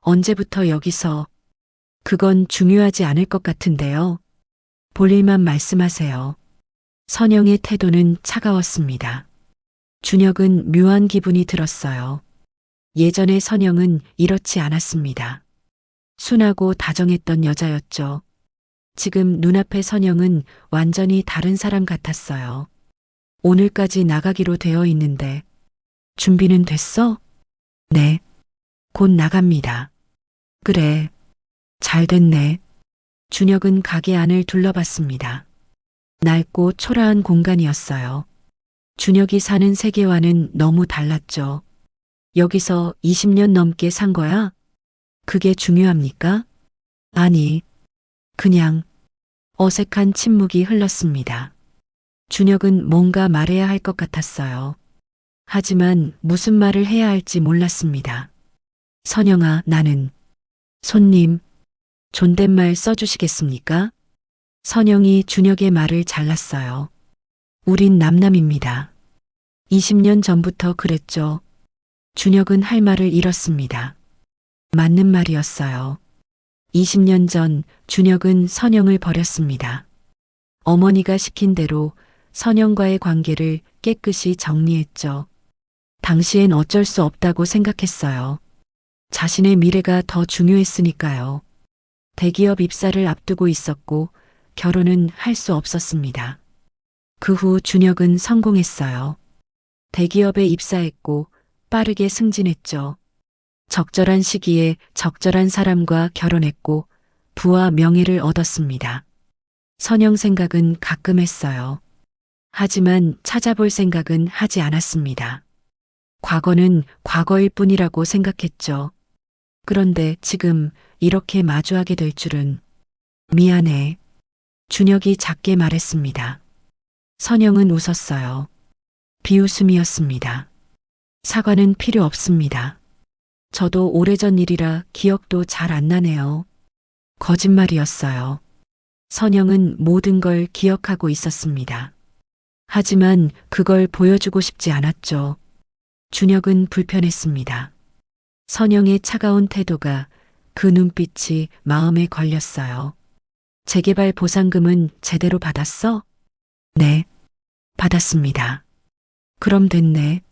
언제부터 여기서? 그건 중요하지 않을 것 같은데요. 볼 일만 말씀하세요. 선영의 태도는 차가웠습니다. 준혁은 묘한 기분이 들었어요. 예전의 선영은 이렇지 않았습니다. 순하고 다정했던 여자였죠. 지금 눈앞의 선영은 완전히 다른 사람 같았어요. 오늘까지 나가기로 되어 있는데 준비는 됐어? 네. 곧 나갑니다. 그래. 잘 됐네. 준혁은 가게 안을 둘러봤습니다. 낡고 초라한 공간이었어요. 준혁이 사는 세계와는 너무 달랐죠. 여기서 20년 넘게 산 거야? 그게 중요합니까? 아니, 그냥 어색한 침묵이 흘렀습니다. 준혁은 뭔가 말해야 할 것 같았어요. 하지만 무슨 말을 해야 할지 몰랐습니다. 선영아, 나는 손님, 존댓말 써주시겠습니까? 선영이 준혁의 말을 잘랐어요. 우린 남남입니다. 20년 전부터 그랬죠. 준혁은 할 말을 잃었습니다. 맞는 말이었어요. 20년 전 준혁은 선영을 버렸습니다. 어머니가 시킨 대로 선영과의 관계를 깨끗이 정리했죠. 당시엔 어쩔 수 없다고 생각했어요. 자신의 미래가 더 중요했으니까요. 대기업 입사를 앞두고 있었고 결혼은 할 수 없었습니다. 그 후 준혁은 성공했어요. 대기업에 입사했고 빠르게 승진했죠. 적절한 시기에 적절한 사람과 결혼했고 부와 명예를 얻었습니다. 선영 생각은 가끔 했어요. 하지만 찾아볼 생각은 하지 않았습니다. 과거는 과거일 뿐이라고 생각했죠. 그런데 지금 이렇게 마주하게 될 줄은. 미안해. 준혁이 작게 말했습니다. 선영은 웃었어요. 비웃음이었습니다. 사과는 필요 없습니다. 저도 오래전 일이라 기억도 잘 안 나네요. 거짓말이었어요. 선영은 모든 걸 기억하고 있었습니다. 하지만 그걸 보여주고 싶지 않았죠. 준혁은 불편했습니다. 선영의 차가운 태도가 그 눈빛이 마음에 걸렸어요. 재개발 보상금은 제대로 받았어? 네, 받았습니다. 그럼 됐네.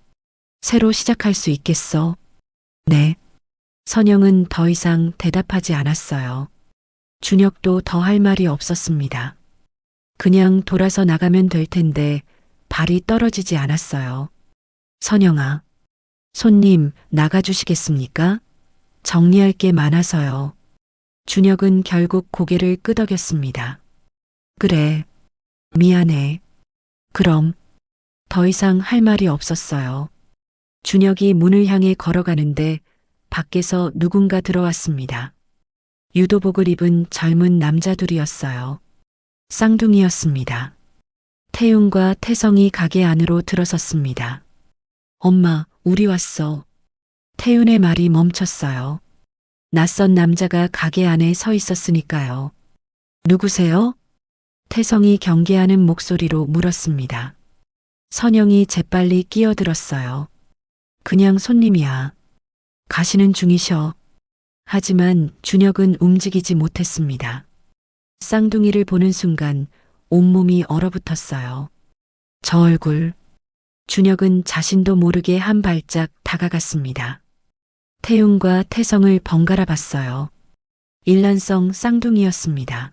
새로 시작할 수 있겠어? 네. 선영은 더 이상 대답하지 않았어요. 준혁도 더 할 말이 없었습니다. 그냥 돌아서 나가면 될 텐데 발이 떨어지지 않았어요. 선영아, 손님 나가주시겠습니까? 정리할 게 많아서요. 준혁은 결국 고개를 끄덕였습니다. 그래, 미안해. 그럼 더 이상 할 말이 없었어요. 준혁이 문을 향해 걸어가는데 밖에서 누군가 들어왔습니다. 유도복을 입은 젊은 남자들이었어요. 쌍둥이였습니다. 태윤과 태성이 가게 안으로 들어섰습니다. 엄마, 우리 왔어. 태윤의 말이 멈췄어요. 낯선 남자가 가게 안에 서 있었으니까요. 누구세요? 태성이 경계하는 목소리로 물었습니다. 선영이 재빨리 끼어들었어요. 그냥 손님이야. 가시는 중이셔. 하지만 준혁은 움직이지 못했습니다. 쌍둥이를 보는 순간 온몸이 얼어붙었어요. 저 얼굴. 준혁은 자신도 모르게 한 발짝 다가갔습니다. 태윤과 태성을 번갈아 봤어요. 일란성 쌍둥이였습니다.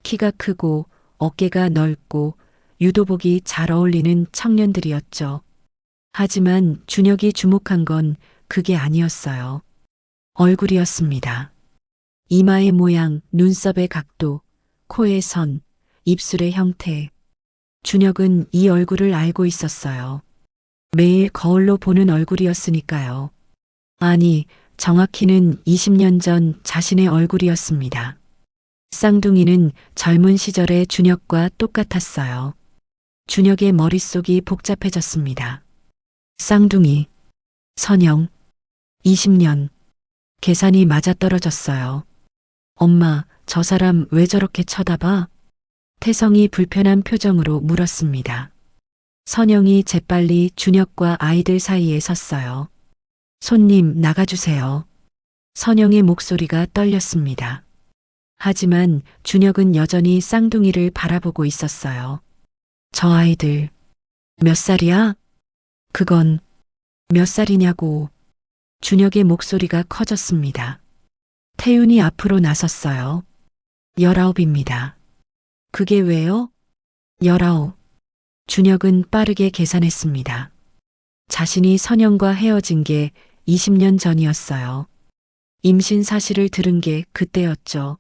키가 크고 어깨가 넓고 유도복이 잘 어울리는 청년들이었죠. 하지만 준혁이 주목한 건 그게 아니었어요. 얼굴이었습니다. 이마의 모양, 눈썹의 각도, 코의 선, 입술의 형태. 준혁은 이 얼굴을 알고 있었어요. 매일 거울로 보는 얼굴이었으니까요. 아니, 정확히는 20년 전 자신의 얼굴이었습니다. 쌍둥이는 젊은 시절의 준혁과 똑같았어요. 준혁의 머릿속이 복잡해졌습니다. 쌍둥이, 선영, 20년. 계산이 맞아떨어졌어요. 엄마, 저 사람 왜 저렇게 쳐다봐? 태성이 불편한 표정으로 물었습니다. 선영이 재빨리 준혁과 아이들 사이에 섰어요. 손님 나가주세요. 선영의 목소리가 떨렸습니다. 하지만 준혁은 여전히 쌍둥이를 바라보고 있었어요. 저 아이들 몇 살이야? 그건 몇 살이냐고. 준혁의 목소리가 커졌습니다. 태윤이 앞으로 나섰어요. 19입니다. 그게 왜요? 19. 준혁은 빠르게 계산했습니다. 자신이 선영과 헤어진 게 20년 전이었어요. 임신 사실을 들은 게 그때였죠.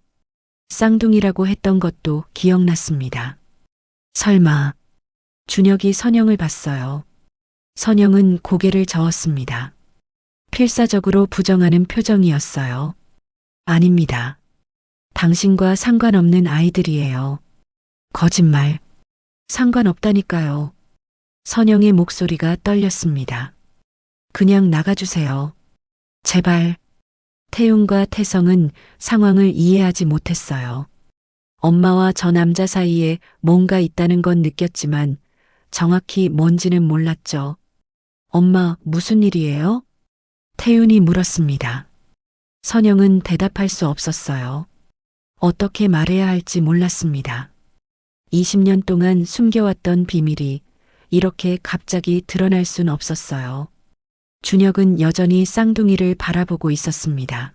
쌍둥이라고 했던 것도 기억났습니다. 설마 준혁이 선영을 봤어요. 선영은 고개를 저었습니다. 필사적으로 부정하는 표정이었어요. 아닙니다. 당신과 상관없는 아이들이에요. 거짓말. 상관없다니까요. 선영의 목소리가 떨렸습니다. 그냥 나가주세요. 제발. 태윤과 태성은 상황을 이해하지 못했어요. 엄마와 저 남자 사이에 뭔가 있다는 건 느꼈지만 정확히 뭔지는 몰랐죠. 엄마, 무슨 일이에요? 태윤이 물었습니다. 선영은 대답할 수 없었어요. 어떻게 말해야 할지 몰랐습니다. 20년 동안 숨겨왔던 비밀이 이렇게 갑자기 드러날 순 없었어요. 준혁은 여전히 쌍둥이를 바라보고 있었습니다.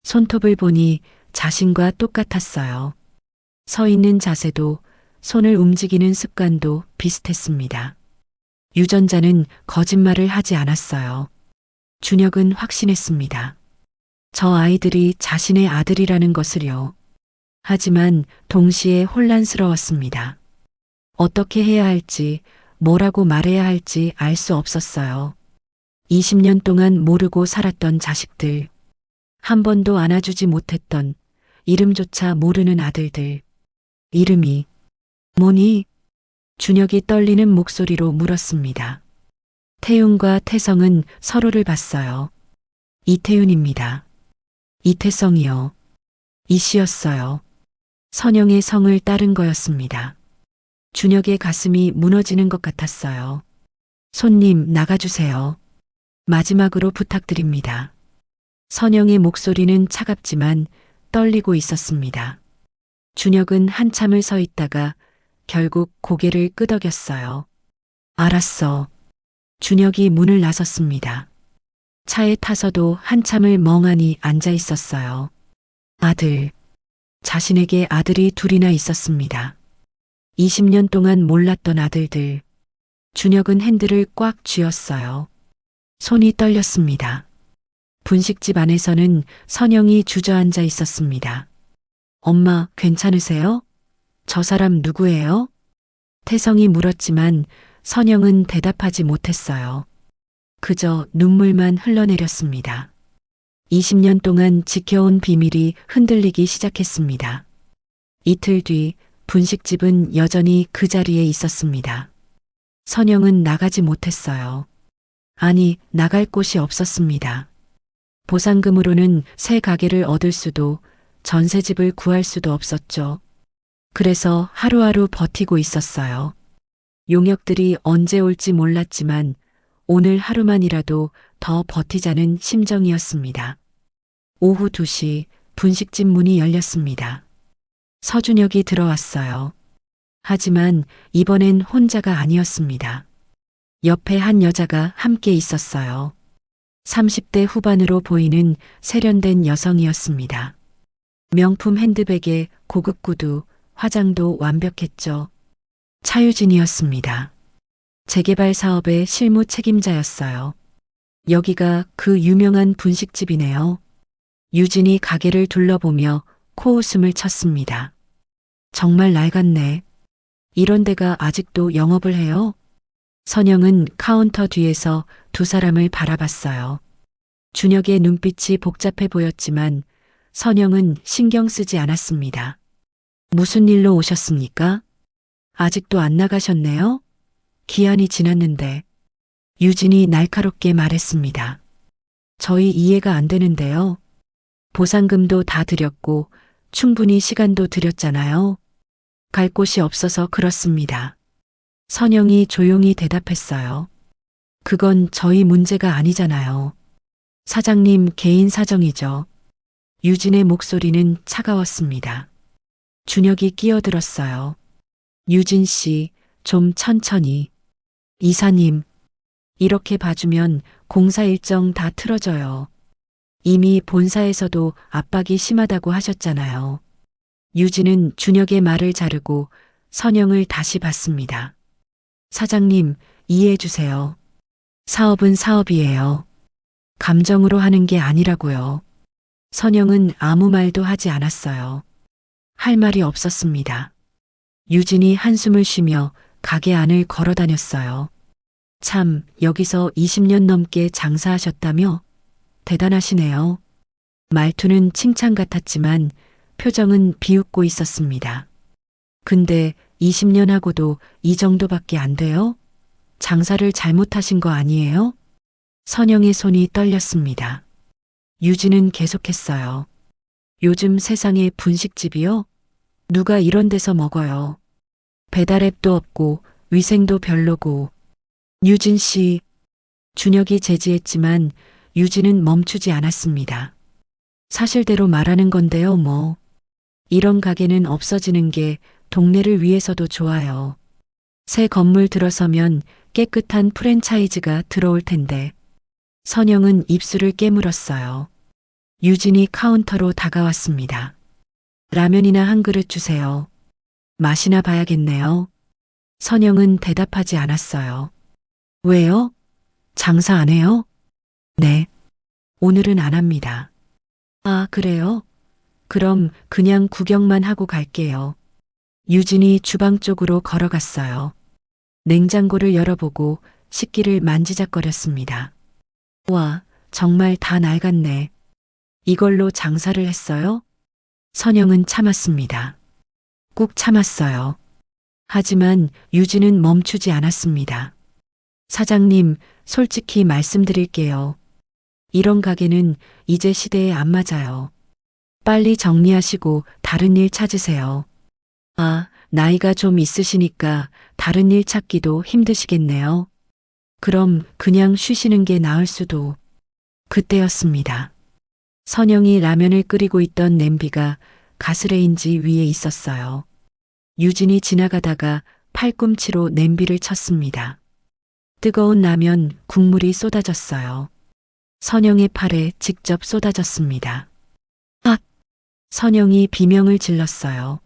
손톱을 보니 자신과 똑같았어요. 서 있는 자세도 손을 움직이는 습관도 비슷했습니다. 유전자는 거짓말을 하지 않았어요. 준혁은 확신했습니다. 저 아이들이 자신의 아들이라는 것을요. 하지만 동시에 혼란스러웠습니다. 어떻게 해야 할지, 뭐라고 말해야 할지 알 수 없었어요. 20년 동안 모르고 살았던 자식들, 한 번도 안아주지 못했던 이름조차 모르는 아들들. 이름이 뭐니? 준혁이 떨리는 목소리로 물었습니다. 태윤과 태성은 서로를 봤어요. 이태윤입니다. 이태성이요. 이씨였어요. 선영의 성을 따른 거였습니다. 준혁의 가슴이 무너지는 것 같았어요. 손님, 나가주세요. 마지막으로 부탁드립니다. 선영의 목소리는 차갑지만 떨리고 있었습니다. 준혁은 한참을 서 있다가 결국 고개를 끄덕였어요. 알았어. 준혁이 문을 나섰습니다. 차에 타서도 한참을 멍하니 앉아 있었어요. 아들. 자신에게 아들이 둘이나 있었습니다. 20년 동안 몰랐던 아들들. 준혁은 핸들을 꽉 쥐었어요. 손이 떨렸습니다. 분식집 안에서는 선영이 주저앉아 있었습니다. 엄마, 괜찮으세요? 저 사람 누구예요? 태성이 물었지만 선영은 대답하지 못했어요. 그저 눈물만 흘러내렸습니다. 20년 동안 지켜온 비밀이 흔들리기 시작했습니다. 이틀 뒤 분식집은 여전히 그 자리에 있었습니다. 선영은 나가지 못했어요. 아니, 나갈 곳이 없었습니다. 보상금으로는 새 가게를 얻을 수도 전세집을 구할 수도 없었죠. 그래서 하루하루 버티고 있었어요. 용역들이 언제 올지 몰랐지만 오늘 하루만이라도 더 버티자는 심정이었습니다. 오후 2시 분식집 문이 열렸습니다. 서준혁이 들어왔어요. 하지만 이번엔 혼자가 아니었습니다. 옆에 한 여자가 함께 있었어요. 30대 후반으로 보이는 세련된 여성이었습니다. 명품 핸드백에 고급 구두, 화장도 완벽했죠. 차유진이었습니다. 재개발 사업의 실무 책임자였어요. 여기가 그 유명한 분식집이네요. 유진이 가게를 둘러보며 코웃음을 쳤습니다. 정말 낡았네. 이런 데가 아직도 영업을 해요? 선영은 카운터 뒤에서 두 사람을 바라봤어요. 준혁의 눈빛이 복잡해 보였지만 선영은 신경 쓰지 않았습니다. 무슨 일로 오셨습니까? 아직도 안 나가셨네요? 기한이 지났는데. 유진이 날카롭게 말했습니다. 저희 이해가 안 되는데요. 보상금도 다 드렸고 충분히 시간도 드렸잖아요. 갈 곳이 없어서 그렇습니다. 선영이 조용히 대답했어요. 그건 저희 문제가 아니잖아요. 사장님 개인 사정이죠. 유진의 목소리는 차가웠습니다. 준혁이 끼어들었어요. 유진 씨, 좀 천천히. 이사님, 이렇게 봐주면 공사 일정 다 틀어져요. 이미 본사에서도 압박이 심하다고 하셨잖아요. 유진은 준혁의 말을 자르고 선영을 다시 봤습니다. 사장님, 이해해 주세요. 사업은 사업이에요. 감정으로 하는 게 아니라고요. 선영은 아무 말도 하지 않았어요. 할 말이 없었습니다. 유진이 한숨을 쉬며 가게 안을 걸어 다녔어요. 참, 여기서 20년 넘게 장사하셨다며? 대단하시네요. 말투는 칭찬 같았지만 표정은 비웃고 있었습니다. 근데 20년 하고도 이 정도밖에 안 돼요? 장사를 잘못하신 거 아니에요? 선영의 손이 떨렸습니다. 유진은 계속했어요. 요즘 세상에 분식집이요? 누가 이런 데서 먹어요? 배달앱도 없고 위생도 별로고. 유진 씨, 준혁이 제지했지만 유진은 멈추지 않았습니다. 사실대로 말하는 건데요, 뭐. 이런 가게는 없어지는 게 동네를 위해서도 좋아요. 새 건물 들어서면 깨끗한 프랜차이즈가 들어올 텐데. 선영은 입술을 깨물었어요. 유진이 카운터로 다가왔습니다. 라면이나 한 그릇 주세요. 맛이나 봐야겠네요. 선영은 대답하지 않았어요. 왜요? 장사 안 해요? 네. 오늘은 안 합니다. 아, 그래요? 그럼 그냥 구경만 하고 갈게요. 유진이 주방 쪽으로 걸어갔어요. 냉장고를 열어보고 식기를 만지작거렸습니다. 와, 정말 다 낡았네. 이걸로 장사를 했어요? 선영은 참았습니다. 꾹 참았어요. 하지만 유진은 멈추지 않았습니다. 사장님, 솔직히 말씀드릴게요. 이런 가게는 이제 시대에 안 맞아요. 빨리 정리하시고 다른 일 찾으세요. 아, 나이가 좀 있으시니까 다른 일 찾기도 힘드시겠네요. 그럼 그냥 쉬시는 게 나을 수도. 그때였습니다. 선영이 라면을 끓이고 있던 냄비가 가스레인지 위에 있었어요. 유진이 지나가다가 팔꿈치로 냄비를 쳤습니다. 뜨거운 라면 국물이 쏟아졌어요. 선영의 팔에 직접 쏟아졌습니다. 아! 선영이 비명을 질렀어요.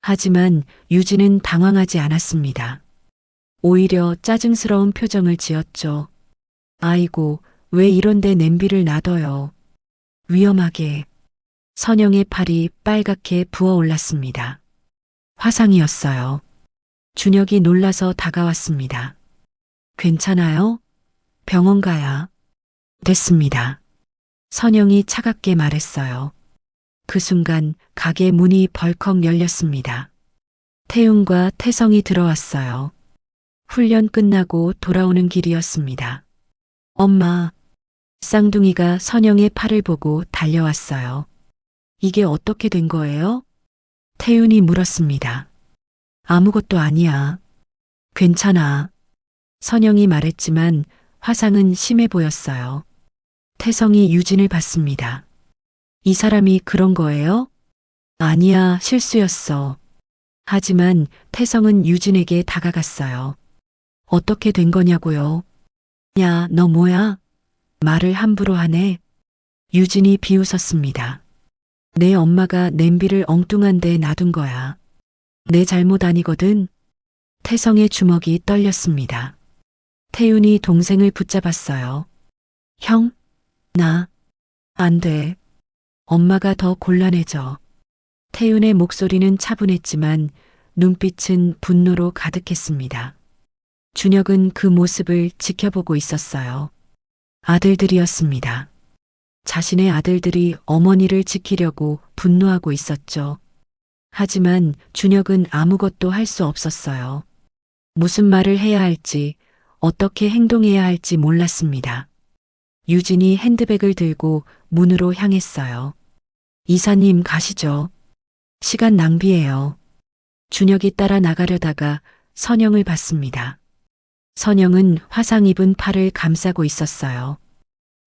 하지만 유진은 당황하지 않았습니다. 오히려 짜증스러운 표정을 지었죠. 아이고, 왜 이런데 냄비를 놔둬요. 위험하게. 선영의 팔이 빨갛게 부어올랐습니다. 화상이었어요. 준혁이 놀라서 다가왔습니다. 괜찮아요? 병원 가야. 됐습니다. 선영이 차갑게 말했어요. 그 순간 가게 문이 벌컥 열렸습니다. 태웅과 태성이 들어왔어요. 훈련 끝나고 돌아오는 길이었습니다. 엄마, 쌍둥이가 선영의 팔을 보고 달려왔어요. 이게 어떻게 된 거예요? 태윤이 물었습니다. 아무것도 아니야. 괜찮아. 선영이 말했지만 화상은 심해 보였어요. 태성이 유진을 봤습니다. 이 사람이 그런 거예요? 아니야, 실수였어. 하지만 태성은 유진에게 다가갔어요. 어떻게 된 거냐고요? 야, 너 뭐야? 말을 함부로 하네. 유진이 비웃었습니다. 내 엄마가 냄비를 엉뚱한 데 놔둔 거야. 내 잘못 아니거든. 태성의 주먹이 떨렸습니다. 태윤이 동생을 붙잡았어요. 형, 나, 안 돼. 엄마가 더 곤란해져. 태윤의 목소리는 차분했지만 눈빛은 분노로 가득했습니다. 준혁은 그 모습을 지켜보고 있었어요. 아들들이었습니다. 자신의 아들들이 어머니를 지키려고 분노하고 있었죠. 하지만 준혁은 아무것도 할 수 없었어요. 무슨 말을 해야 할지, 어떻게 행동해야 할지 몰랐습니다. 유진이 핸드백을 들고 문으로 향했어요. 이사님 가시죠. 시간 낭비예요. 준혁이 따라 나가려다가 선영을 봤습니다. 선영은 화상 입은 팔을 감싸고 있었어요.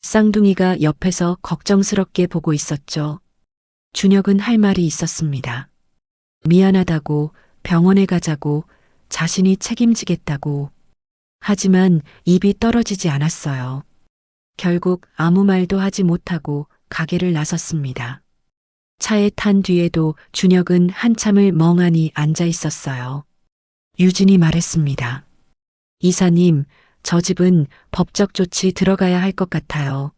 쌍둥이가 옆에서 걱정스럽게 보고 있었죠. 준혁은 할 말이 있었습니다. 미안하다고, 병원에 가자고, 자신이 책임지겠다고. 하지만 입이 떨어지지 않았어요. 결국 아무 말도 하지 못하고 가게를 나섰습니다. 차에 탄 뒤에도 준혁은 한참을 멍하니 앉아 있었어요. 유진이 말했습니다. 이사님, 저 집은 법적 조치 들어가야 할 것 같아요.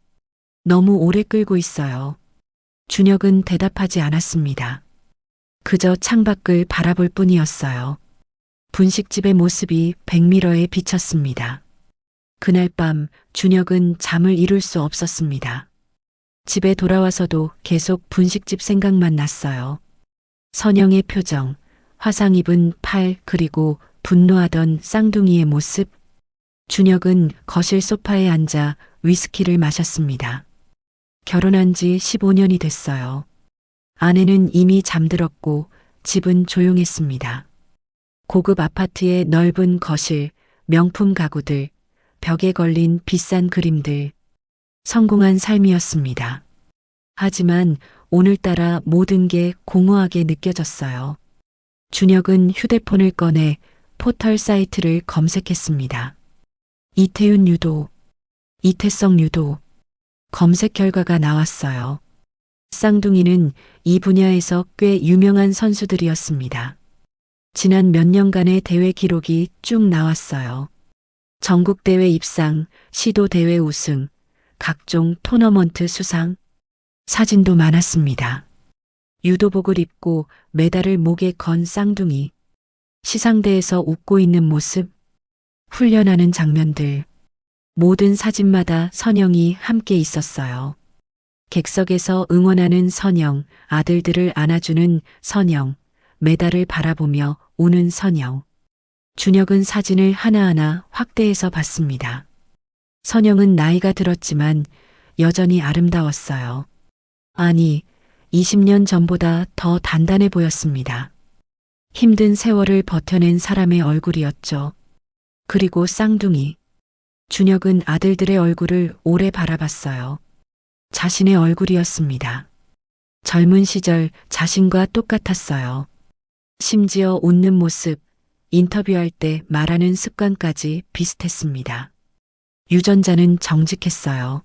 너무 오래 끌고 있어요. 준혁은 대답하지 않았습니다. 그저 창밖을 바라볼 뿐이었어요. 분식집의 모습이 백미러에 비쳤습니다. 그날 밤 준혁은 잠을 이룰 수 없었습니다. 집에 돌아와서도 계속 분식집 생각만 났어요. 선영의 표정, 화상 입은 팔, 그리고 분노하던 쌍둥이의 모습. 준혁은 거실 소파에 앉아 위스키를 마셨습니다. 결혼한 지 15년이 됐어요. 아내는 이미 잠들었고 집은 조용했습니다. 고급 아파트의 넓은 거실, 명품 가구들, 벽에 걸린 비싼 그림들. 성공한 삶이었습니다. 하지만 오늘따라 모든 게 공허하게 느껴졌어요. 준혁은 휴대폰을 꺼내 포털 사이트를 검색했습니다. 이태윤 유도, 이태성 유도. 검색 결과가 나왔어요. 쌍둥이는 이 분야에서 꽤 유명한 선수들이었습니다. 지난 몇 년간의 대회 기록이 쭉 나왔어요. 전국대회 입상, 시도대회 우승, 각종 토너먼트 수상, 사진도 많았습니다. 유도복을 입고 메달을 목에 건 쌍둥이, 시상대에서 웃고 있는 모습, 훈련하는 장면들, 모든 사진마다 선영이 함께 있었어요. 객석에서 응원하는 선영, 아들들을 안아주는 선영, 메달을 바라보며 우는 선영. 준혁은 사진을 하나하나 확대해서 봤습니다. 선영은 나이가 들었지만 여전히 아름다웠어요. 아니, 20년 전보다 더 단단해 보였습니다. 힘든 세월을 버텨낸 사람의 얼굴이었죠. 그리고 쌍둥이. 준혁은 아들들의 얼굴을 오래 바라봤어요. 자신의 얼굴이었습니다. 젊은 시절 자신과 똑같았어요. 심지어 웃는 모습, 인터뷰할 때 말하는 습관까지 비슷했습니다. 유전자는 정직했어요.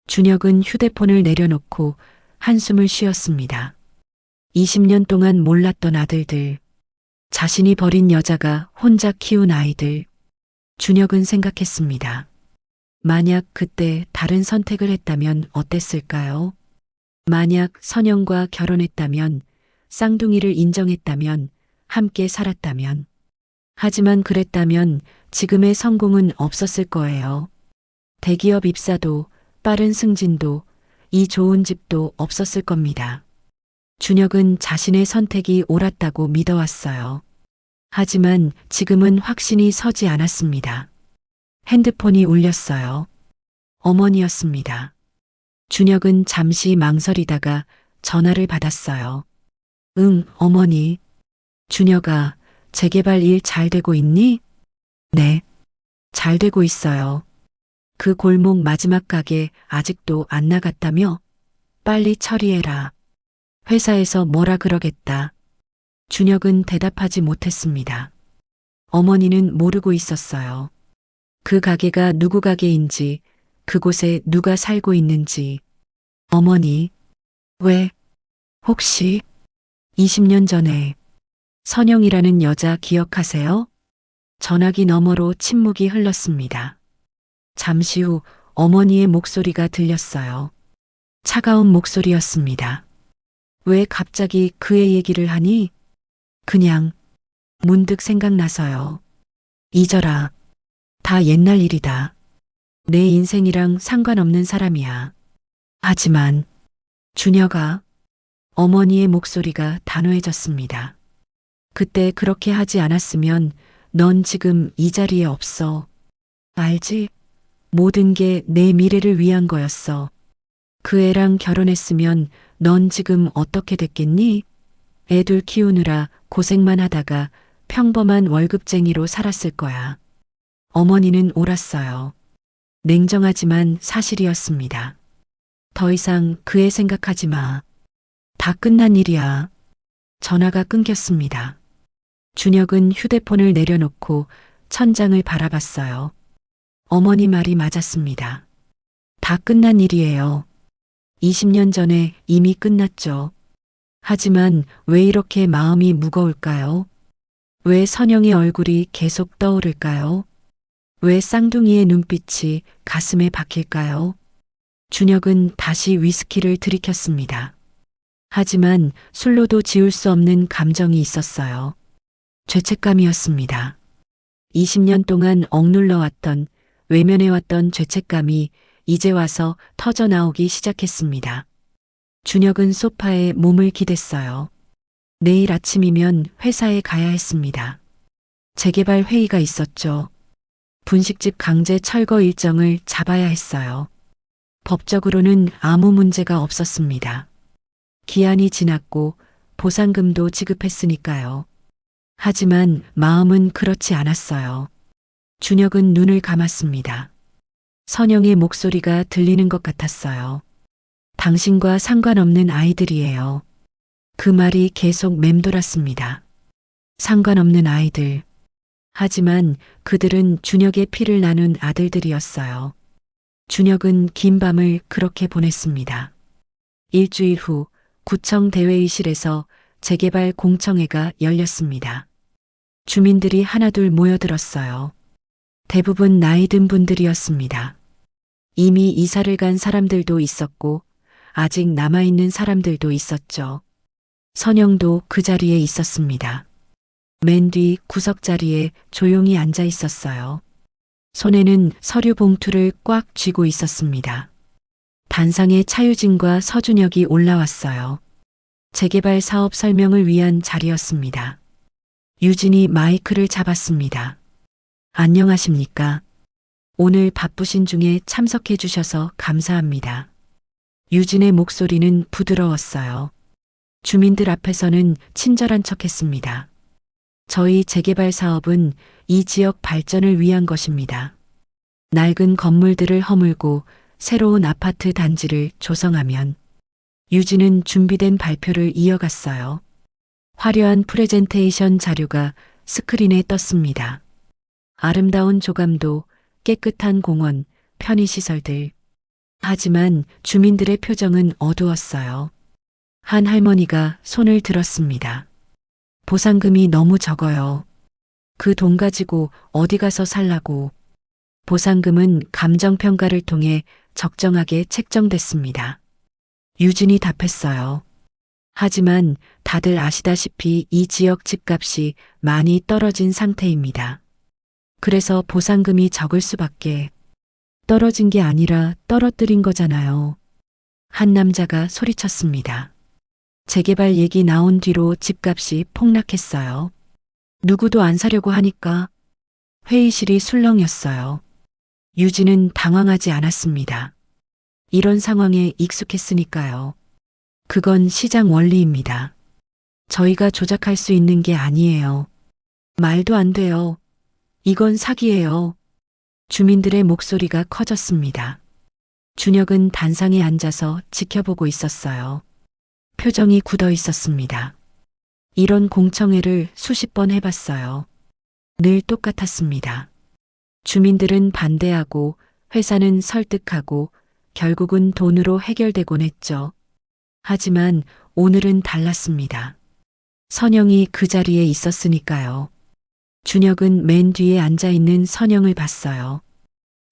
준혁은 휴대폰을 내려놓고 한숨을 쉬었습니다. 20년 동안 몰랐던 아들들, 자신이 버린 여자가 혼자 키운 아이들. 준혁은 생각했습니다. 만약 그때 다른 선택을 했다면 어땠을까요? 만약 선영과 결혼했다면, 쌍둥이를 인정했다면, 함께 살았다면. 하지만 그랬다면 지금의 성공은 없었을 거예요. 대기업 입사도, 빠른 승진도, 이 좋은 집도 없었을 겁니다. 준혁은 자신의 선택이 옳았다고 믿어왔어요. 하지만 지금은 확신이 서지 않았습니다. 핸드폰이 울렸어요. 어머니였습니다. 준혁은 잠시 망설이다가 전화를 받았어요. 응, 어머니. 준혁아, 재개발 일 잘 되고 있니? 네, 잘 되고 있어요. 그 골목 마지막 가게 아직도 안 나갔다며? 빨리 처리해라. 회사에서 뭐라 그러겠다. 준혁은 대답하지 못했습니다. 어머니는 모르고 있었어요. 그 가게가 누구 가게인지, 그곳에 누가 살고 있는지. 어머니, 왜? 혹시 20년 전에 선영이라는 여자 기억하세요? 전화기 너머로 침묵이 흘렀습니다. 잠시 후 어머니의 목소리가 들렸어요. 차가운 목소리였습니다. 왜 갑자기 그의 얘기를 하니? 그냥 문득 생각나서요. 잊어라. 다 옛날 일이다. 내 인생이랑 상관없는 사람이야. 하지만 준혁아, 어머니의 목소리가 단호해졌습니다. 그때 그렇게 하지 않았으면 넌 지금 이 자리에 없어. 알지? 모든 게 내 미래를 위한 거였어. 그 애랑 결혼했으면 넌 지금 어떻게 됐겠니? 애들 키우느라 고생만 하다가 평범한 월급쟁이로 살았을 거야. 어머니는 옳았어요. 냉정하지만 사실이었습니다. 더 이상 그 애 생각하지 마. 다 끝난 일이야. 전화가 끊겼습니다. 준혁은 휴대폰을 내려놓고 천장을 바라봤어요. 어머니 말이 맞았습니다. 다 끝난 일이에요. 20년 전에 이미 끝났죠. 하지만 왜 이렇게 마음이 무거울까요? 왜 선영의 얼굴이 계속 떠오를까요? 왜 쌍둥이의 눈빛이 가슴에 박힐까요? 준혁은 다시 위스키를 들이켰습니다. 하지만 술로도 지울 수 없는 감정이 있었어요. 죄책감이었습니다. 20년 동안 억눌러왔던, 외면해왔던 죄책감이 이제 와서 터져나오기 시작했습니다. 준혁은 소파에 몸을 기댔어요. 내일 아침이면 회사에 가야 했습니다. 재개발 회의가 있었죠. 분식집 강제 철거 일정을 잡아야 했어요. 법적으로는 아무 문제가 없었습니다. 기한이 지났고 보상금도 지급했으니까요. 하지만 마음은 그렇지 않았어요. 준혁은 눈을 감았습니다. 선영의 목소리가 들리는 것 같았어요. 당신과 상관없는 아이들이에요. 그 말이 계속 맴돌았습니다. 상관없는 아이들. 하지만 그들은 준혁의 피를 나눈 아들들이었어요. 준혁은 긴 밤을 그렇게 보냈습니다. 일주일 후 구청 대회의실에서 재개발 공청회가 열렸습니다. 주민들이 하나둘 모여들었어요. 대부분 나이 든 분들이었습니다. 이미 이사를 간 사람들도 있었고 아직 남아있는 사람들도 있었죠. 선영도 그 자리에 있었습니다. 맨 뒤 구석 자리에 조용히 앉아 있었어요. 손에는 서류 봉투를 꽉 쥐고 있었습니다. 단상에 차유진과 서준혁이 올라왔어요. 재개발 사업 설명을 위한 자리였습니다. 유진이 마이크를 잡았습니다. 안녕하십니까? 오늘 바쁘신 중에 참석해 주셔서 감사합니다. 유진의 목소리는 부드러웠어요. 주민들 앞에서는 친절한 척했습니다. 저희 재개발 사업은 이 지역 발전을 위한 것입니다. 낡은 건물들을 허물고 새로운 아파트 단지를 조성하면 유진은 준비된 발표를 이어갔어요. 화려한 프레젠테이션 자료가 스크린에 떴습니다. 아름다운 조감도, 깨끗한 공원, 편의시설들. 하지만 주민들의 표정은 어두웠어요. 한 할머니가 손을 들었습니다. 보상금이 너무 적어요. 그 돈 가지고 어디 가서 살라고. 보상금은 감정평가를 통해 적정하게 책정됐습니다. 유진이 답했어요. 하지만 다들 아시다시피 이 지역 집값이 많이 떨어진 상태입니다. 그래서 보상금이 적을 수밖에. 떨어진 게 아니라 떨어뜨린 거잖아요. 한 남자가 소리쳤습니다. 재개발 얘기 나온 뒤로 집값이 폭락했어요. 누구도 안 사려고 하니까. 회의실이 술렁였어요. 유진은 당황하지 않았습니다. 이런 상황에 익숙했으니까요. 그건 시장 원리입니다. 저희가 조작할 수 있는 게 아니에요. 말도 안 돼요. 이건 사기예요. 주민들의 목소리가 커졌습니다. 준혁은 단상에 앉아서 지켜보고 있었어요. 표정이 굳어 있었습니다. 이런 공청회를 수십 번 해봤어요. 늘 똑같았습니다. 주민들은 반대하고 회사는 설득하고 결국은 돈으로 해결되곤 했죠. 하지만 오늘은 달랐습니다. 선영이 그 자리에 있었으니까요. 준혁은 맨 뒤에 앉아있는 선영을 봤어요.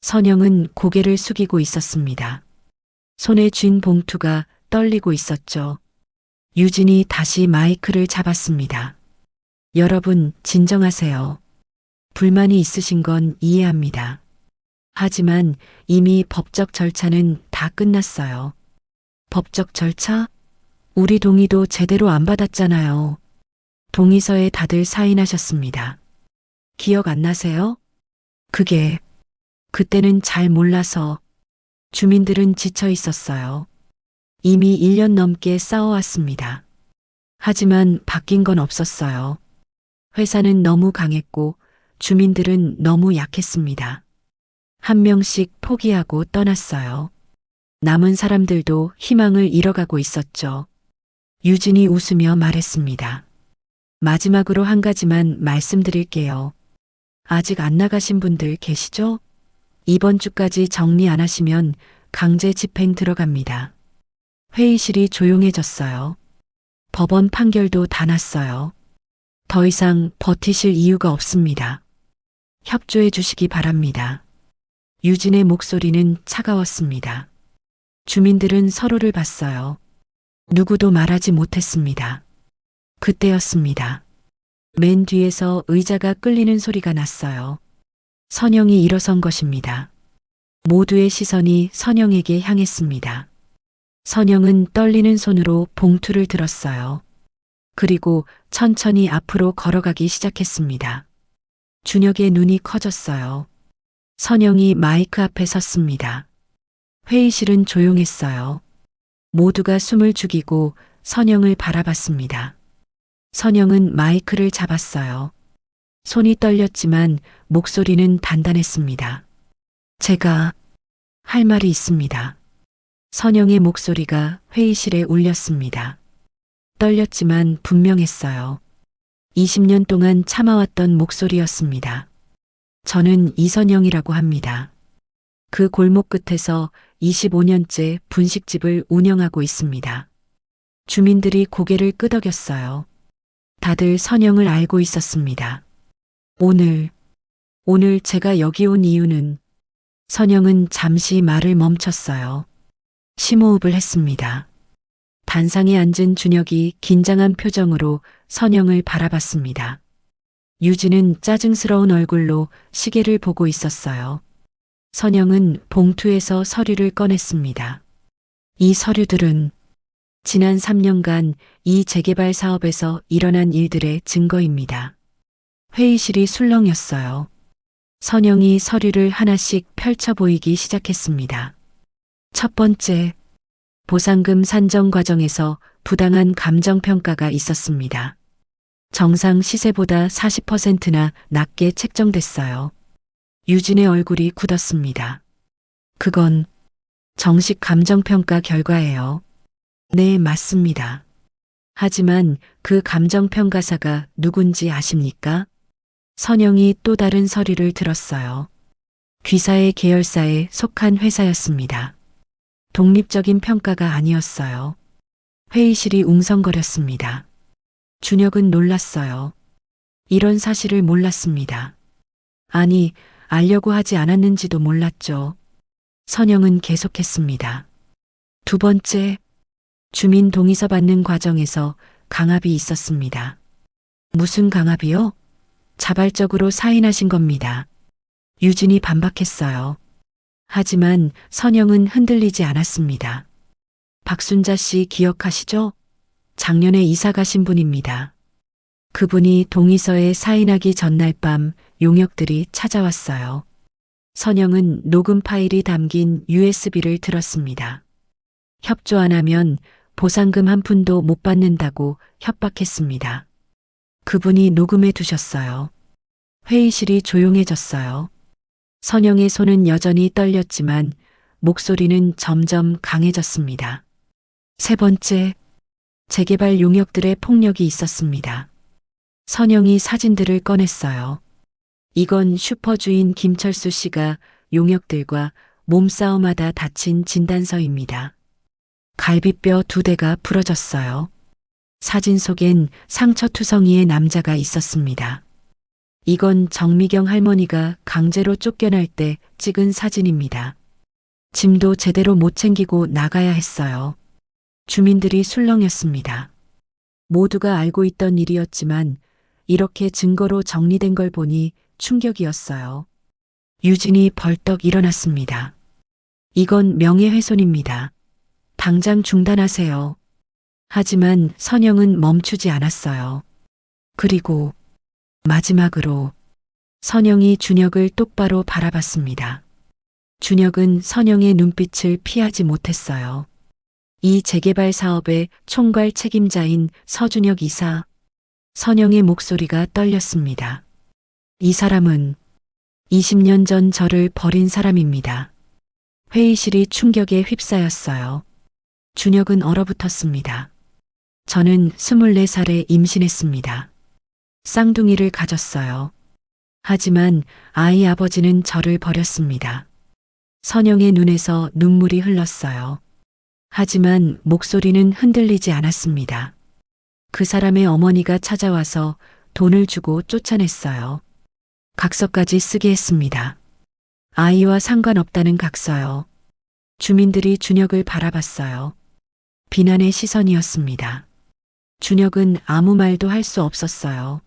선영은 고개를 숙이고 있었습니다. 손에 쥔 봉투가 떨리고 있었죠. 유진이 다시 마이크를 잡았습니다. 여러분, 진정하세요. 불만이 있으신 건 이해합니다. 하지만 이미 법적 절차는 다 끝났어요. 법적 절차? 우리 동의도 제대로 안 받았잖아요. 동의서에 다들 사인하셨습니다. 기억 안 나세요? 그때는 잘 몰라서. 주민들은 지쳐 있었어요. 이미 1년 넘게 싸워왔습니다. 하지만 바뀐 건 없었어요. 회사는 너무 강했고 주민들은 너무 약했습니다. 한 명씩 포기하고 떠났어요. 남은 사람들도 희망을 잃어가고 있었죠. 유진이 웃으며 말했습니다. 마지막으로 한 가지만 말씀드릴게요. 아직 안 나가신 분들 계시죠? 이번 주까지 정리 안 하시면 강제 집행 들어갑니다. 회의실이 조용해졌어요. 법원 판결도 다 났어요. 더 이상 버티실 이유가 없습니다. 협조해 주시기 바랍니다. 유진의 목소리는 차가웠습니다. 주민들은 서로를 봤어요. 누구도 말하지 못했습니다. 그때였습니다. 맨 뒤에서 의자가 끌리는 소리가 났어요. 선영이 일어선 것입니다. 모두의 시선이 선영에게 향했습니다. 선영은 떨리는 손으로 봉투를 들었어요. 그리고 천천히 앞으로 걸어가기 시작했습니다. 준혁의 눈이 커졌어요. 선영이 마이크 앞에 섰습니다. 회의실은 조용했어요. 모두가 숨을 죽이고 선영을 바라봤습니다. 선영은 마이크를 잡았어요. 손이 떨렸지만 목소리는 단단했습니다. 제가 할 말이 있습니다. 선영의 목소리가 회의실에 울렸습니다. 떨렸지만 분명했어요. 20년 동안 참아왔던 목소리였습니다. 저는 이선영이라고 합니다. 그 골목 끝에서 25년째 분식집을 운영하고 있습니다. 주민들이 고개를 끄덕였어요. 다들 선영을 알고 있었습니다. 오늘 제가 여기 온 이유는 선영은 잠시 말을 멈췄어요. 심호흡을 했습니다. 단상에 앉은 준혁이 긴장한 표정으로 선영을 바라봤습니다. 유진은 짜증스러운 얼굴로 시계를 보고 있었어요. 선영은 봉투에서 서류를 꺼냈습니다. 이 서류들은 지난 3년간 이 재개발 사업에서 일어난 일들의 증거입니다. 회의실이 술렁였어요. 선영이 서류를 하나씩 펼쳐 보이기 시작했습니다. 첫 번째, 보상금 산정 과정에서 부당한 감정평가가 있었습니다. 정상 시세보다 40%나 낮게 책정됐어요. 유진의 얼굴이 굳었습니다. 그건 정식 감정평가 결과예요. 네, 맞습니다. 하지만 그 감정평가사가 누군지 아십니까? 선영이 또 다른 서류를 들었어요. 귀사의 계열사에 속한 회사였습니다. 독립적인 평가가 아니었어요. 회의실이 웅성거렸습니다. 준혁은 놀랐어요. 이런 사실을 몰랐습니다. 아니, 알려고 하지 않았는지도 몰랐죠. 선영은 계속했습니다. 두 번째, 주민 동의서 받는 과정에서 강압이 있었습니다. 무슨 강압이요? 자발적으로 사인하신 겁니다. 유진이 반박했어요. 하지만 선영은 흔들리지 않았습니다. 박순자 씨 기억하시죠? 작년에 이사 가신 분입니다. 그분이 동의서에 사인하기 전날 밤 용역들이 찾아왔어요. 선영은 녹음 파일이 담긴 USB를 들었습니다. 협조 안 하면 보상금 한 푼도 못 받는다고 협박했습니다. 그분이 녹음해 두셨어요. 회의실이 조용해졌어요. 선영의 손은 여전히 떨렸지만 목소리는 점점 강해졌습니다. 세 번째, 재개발 용역들의 폭력이 있었습니다. 선영이 사진들을 꺼냈어요. 이건 슈퍼주인 김철수 씨가 용역들과 몸싸움하다 다친 진단서입니다. 갈비뼈 2대가 부러졌어요. 사진 속엔 상처투성이의 남자가 있었습니다. 이건 정미경 할머니가 강제로 쫓겨날 때 찍은 사진입니다. 짐도 제대로 못 챙기고 나가야 했어요. 주민들이 술렁였습니다. 모두가 알고 있던 일이었지만 이렇게 증거로 정리된 걸 보니 충격이었어요. 유진이 벌떡 일어났습니다. 이건 명예훼손입니다. 당장 중단하세요. 하지만 선영은 멈추지 않았어요. 그리고 마지막으로 선영이 준혁을 똑바로 바라봤습니다. 준혁은 선영의 눈빛을 피하지 못했어요. 이 재개발 사업의 총괄 책임자인 서준혁 이사, 선영의 목소리가 떨렸습니다. 이 사람은 20년 전 저를 버린 사람입니다. 회의실이 충격에 휩싸였어요. 준혁은 얼어붙었습니다. 저는 24살에 임신했습니다. 쌍둥이를 가졌어요. 하지만 아이 아버지는 저를 버렸습니다. 선영의 눈에서 눈물이 흘렀어요. 하지만 목소리는 흔들리지 않았습니다. 그 사람의 어머니가 찾아와서 돈을 주고 쫓아냈어요. 각서까지 쓰게 했습니다. 아이와 상관없다는 각서요. 주민들이 준혁을 바라봤어요. 비난의 시선이었습니다. 준혁은 아무 말도 할 수 없었어요.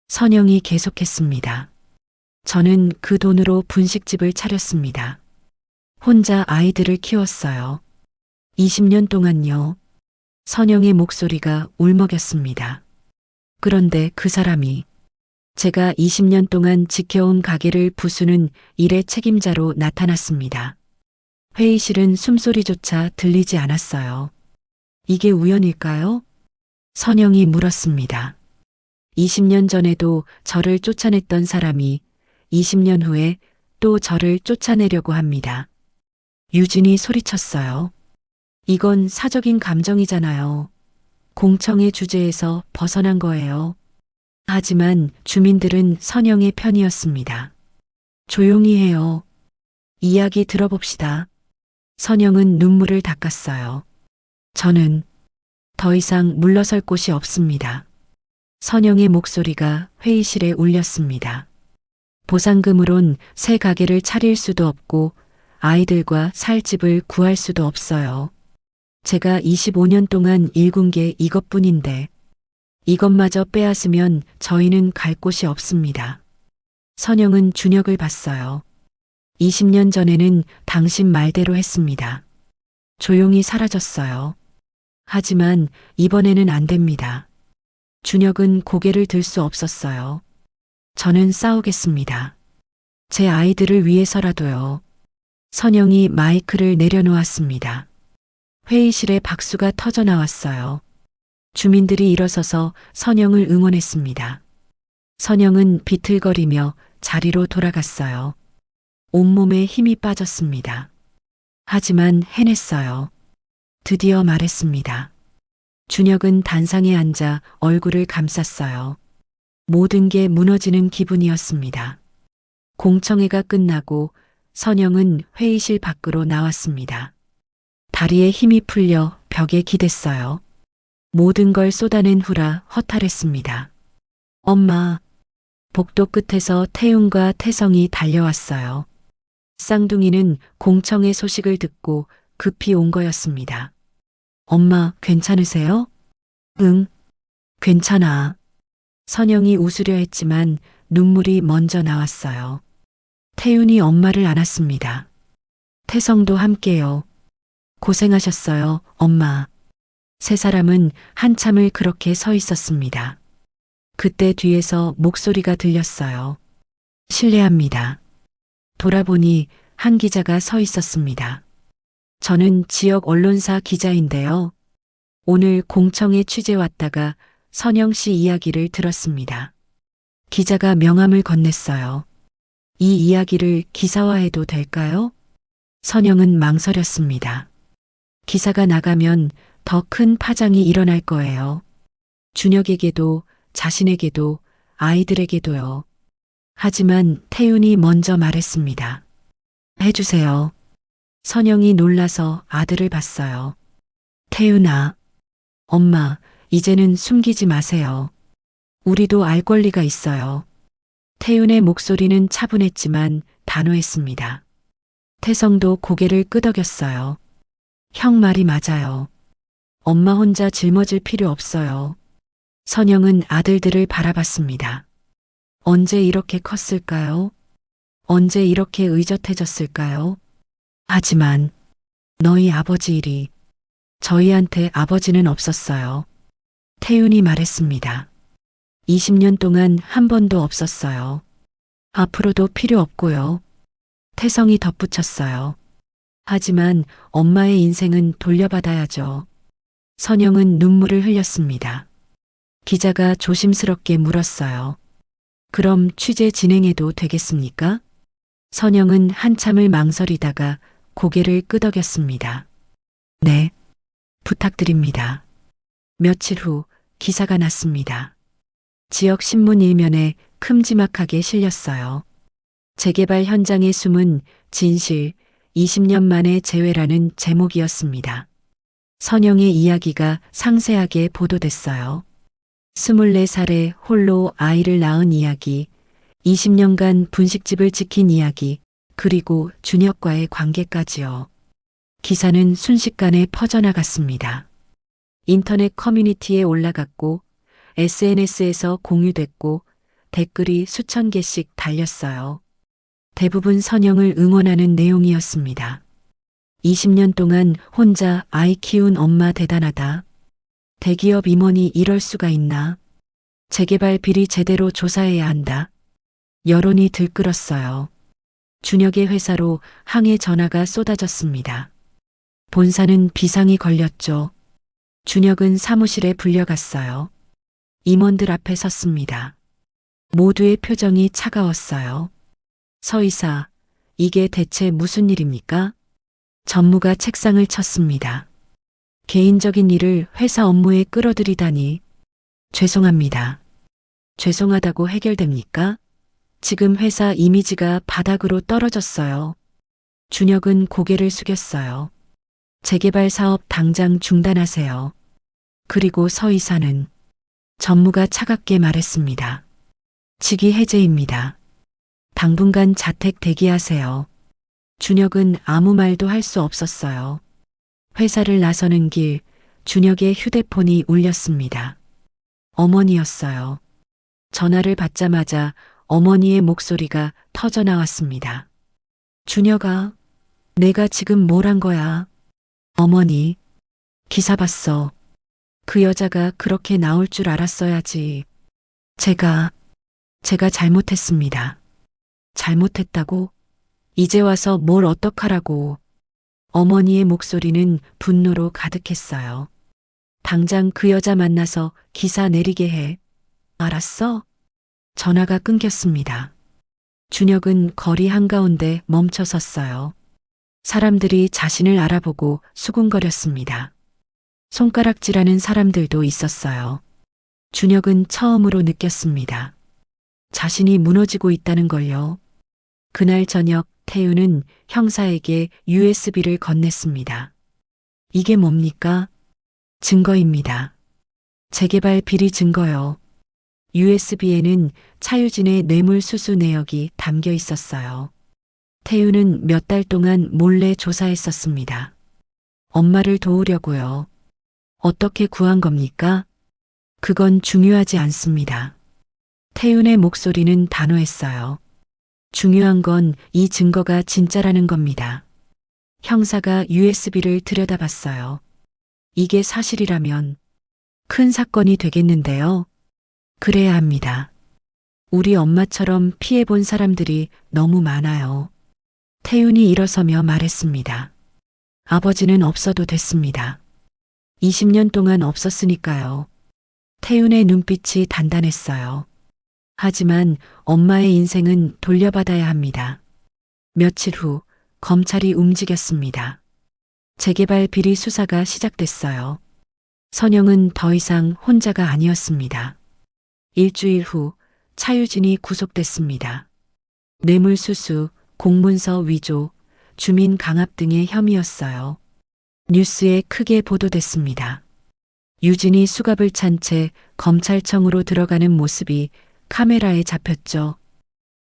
선영이 계속했습니다. 저는 그 돈으로 분식집을 차렸습니다. 혼자 아이들을 키웠어요. 20년 동안요. 선영의 목소리가 울먹였습니다. 그런데 그 사람이 제가 20년 동안 지켜온 가게를 부수는 일의 책임자로 나타났습니다. 회의실은 숨소리조차 들리지 않았어요. 이게 우연일까요? 선영이 물었습니다. 20년 전에도 저를 쫓아냈던 사람이 20년 후에 또 저를 쫓아내려고 합니다. 유진이 소리쳤어요. 이건 사적인 감정이잖아요. 공청의 주제에서 벗어난 거예요. 하지만 주민들은 선영의 편이었습니다. 조용히 해요. 이야기 들어봅시다. 선영은 눈물을 닦았어요. 저는 더 이상 물러설 곳이 없습니다. 선영의 목소리가 회의실에 울렸습니다. 보상금으론 새 가게를 차릴 수도 없고 아이들과 살 집을 구할 수도 없어요. 제가 25년 동안 일군 게 이것뿐인데 이것마저 빼앗으면 저희는 갈 곳이 없습니다. 선영은 준혁을 봤어요. 20년 전에는 당신 말대로 했습니다. 조용히 사라졌어요. 하지만 이번에는 안 됩니다. 준혁은 고개를 들 수 없었어요. 저는 싸우겠습니다. 제 아이들을 위해서라도요. 선영이 마이크를 내려놓았습니다. 회의실에 박수가 터져 나왔어요. 주민들이 일어서서 선영을 응원했습니다. 선영은 비틀거리며 자리로 돌아갔어요. 온몸에 힘이 빠졌습니다. 하지만 해냈어요. 드디어 말했습니다. 준혁은 단상에 앉아 얼굴을 감쌌어요. 모든 게 무너지는 기분이었습니다. 공청회가 끝나고 선영은 회의실 밖으로 나왔습니다. 다리에 힘이 풀려 벽에 기댔어요. 모든 걸 쏟아낸 후라 허탈했습니다. 엄마, 복도 끝에서 태윤과 태성이 달려왔어요. 쌍둥이는 공청회 소식을 듣고 급히 온 거였습니다. 엄마, 괜찮으세요? 응, 괜찮아. 선영이 웃으려 했지만 눈물이 먼저 나왔어요. 태윤이 엄마를 안았습니다. 태성도 함께요. 고생하셨어요, 엄마. 세 사람은 한참을 그렇게 서 있었습니다. 그때 뒤에서 목소리가 들렸어요. 실례합니다. 돌아보니 한 기자가 서 있었습니다. 저는 지역 언론사 기자인데요. 오늘 공청회 취재 왔다가 선영 씨 이야기를 들었습니다. 기자가 명함을 건넸어요. 이 이야기를 기사화해도 될까요? 선영은 망설였습니다. 기사가 나가면 더 큰 파장이 일어날 거예요. 준혁에게도 자신에게도 아이들에게도요. 하지만 태윤이 먼저 말했습니다. 해주세요. 선영이 놀라서 아들을 봤어요. 태윤아, 엄마, 이제는 숨기지 마세요. 우리도 알 권리가 있어요. 태윤의 목소리는 차분했지만 단호했습니다. 태성도 고개를 끄덕였어요. 형 말이 맞아요. 엄마 혼자 짊어질 필요 없어요. 선영은 아들들을 바라봤습니다. 언제 이렇게 컸을까요? 언제 이렇게 의젓해졌을까요? 하지만 너희 아버지 일이 저희한테 아버지는 없었어요. 태윤이 말했습니다. 20년 동안 한 번도 없었어요. 앞으로도 필요 없고요. 태성이 덧붙였어요. 하지만 엄마의 인생은 돌려받아야죠. 선영은 눈물을 흘렸습니다. 기자가 조심스럽게 물었어요. 그럼 취재 진행해도 되겠습니까? 선영은 한참을 망설이다가 고개를 끄덕였습니다. 네, 부탁드립니다. 며칠 후 기사가 났습니다. 지역 신문 일면에 큼지막하게 실렸어요. 재개발 현장에 숨은 진실, 20년 만의 재회라는 제목이었습니다. 선영의 이야기가 상세하게 보도됐어요. 24살에 홀로 아이를 낳은 이야기, 20년간 분식집을 지킨 이야기, 그리고 준혁과의 관계까지요. 기사는 순식간에 퍼져나갔습니다. 인터넷 커뮤니티에 올라갔고, SNS에서 공유됐고, 댓글이 수천 개씩 달렸어요. 대부분 선영을 응원하는 내용이었습니다. 20년 동안 혼자 아이 키운 엄마 대단하다. 대기업 임원이 이럴 수가 있나? 재개발 비리 제대로 조사해야 한다. 여론이 들끓었어요. 준혁의 회사로 항해 전화가 쏟아졌습니다. 본사는 비상이 걸렸죠. 준혁은 사무실에 불려갔어요. 임원들 앞에 섰습니다. 모두의 표정이 차가웠어요. 서이사, 이게 대체 무슨 일입니까? 전무가 책상을 쳤습니다. 개인적인 일을 회사 업무에 끌어들이다니. 죄송합니다. 죄송하다고 해결됩니까? 지금 회사 이미지가 바닥으로 떨어졌어요. 준혁은 고개를 숙였어요. 재개발 사업 당장 중단하세요. 그리고 서이사는 전무가 차갑게 말했습니다. 직위 해제입니다. 당분간 자택 대기하세요. 준혁은 아무 말도 할 수 없었어요. 회사를 나서는 길, 준혁의 휴대폰이 울렸습니다. 어머니였어요. 전화를 받자마자 어머니의 목소리가 터져 나왔습니다. 준혁아, 내가 지금 뭘 한 거야? 어머니, 기사 봤어. 그 여자가 그렇게 나올 줄 알았어야지. 제가 잘못했습니다. 잘못했다고? 이제 와서 뭘 어떡하라고. 어머니의 목소리는 분노로 가득했어요. 당장 그 여자 만나서 기사 내리게 해. 알았어? 전화가 끊겼습니다. 준혁은 거리 한가운데 멈춰 섰어요. 사람들이 자신을 알아보고 수군거렸습니다. 손가락질하는 사람들도 있었어요. 준혁은 처음으로 느꼈습니다. 자신이 무너지고 있다는 걸요. 그날 저녁 태우는 형사에게 USB를 건넸습니다. 이게 뭡니까? 증거입니다. 재개발 비리 증거요. USB에는 차유진의 뇌물수수 내역이 담겨 있었어요. 태우는 몇 달 동안 몰래 조사했었습니다. 엄마를 도우려고요. 어떻게 구한 겁니까? 그건 중요하지 않습니다. 태윤의 목소리는 단호했어요. 중요한 건 이 증거가 진짜라는 겁니다. 형사가 USB를 들여다봤어요. 이게 사실이라면 큰 사건이 되겠는데요. 그래야 합니다. 우리 엄마처럼 피해본 사람들이 너무 많아요. 태윤이 일어서며 말했습니다. 아버지는 없어도 됐습니다. 20년 동안 없었으니까요. 태윤의 눈빛이 단단했어요. 하지만 엄마의 인생은 돌려받아야 합니다. 며칠 후 검찰이 움직였습니다. 재개발 비리 수사가 시작됐어요. 선영은 더 이상 혼자가 아니었습니다. 일주일 후 차유진이 구속됐습니다. 뇌물수수, 공문서 위조, 주민 강압 등의 혐의였어요. 뉴스에 크게 보도됐습니다. 유진이 수갑을 찬 채 검찰청으로 들어가는 모습이 카메라에 잡혔죠.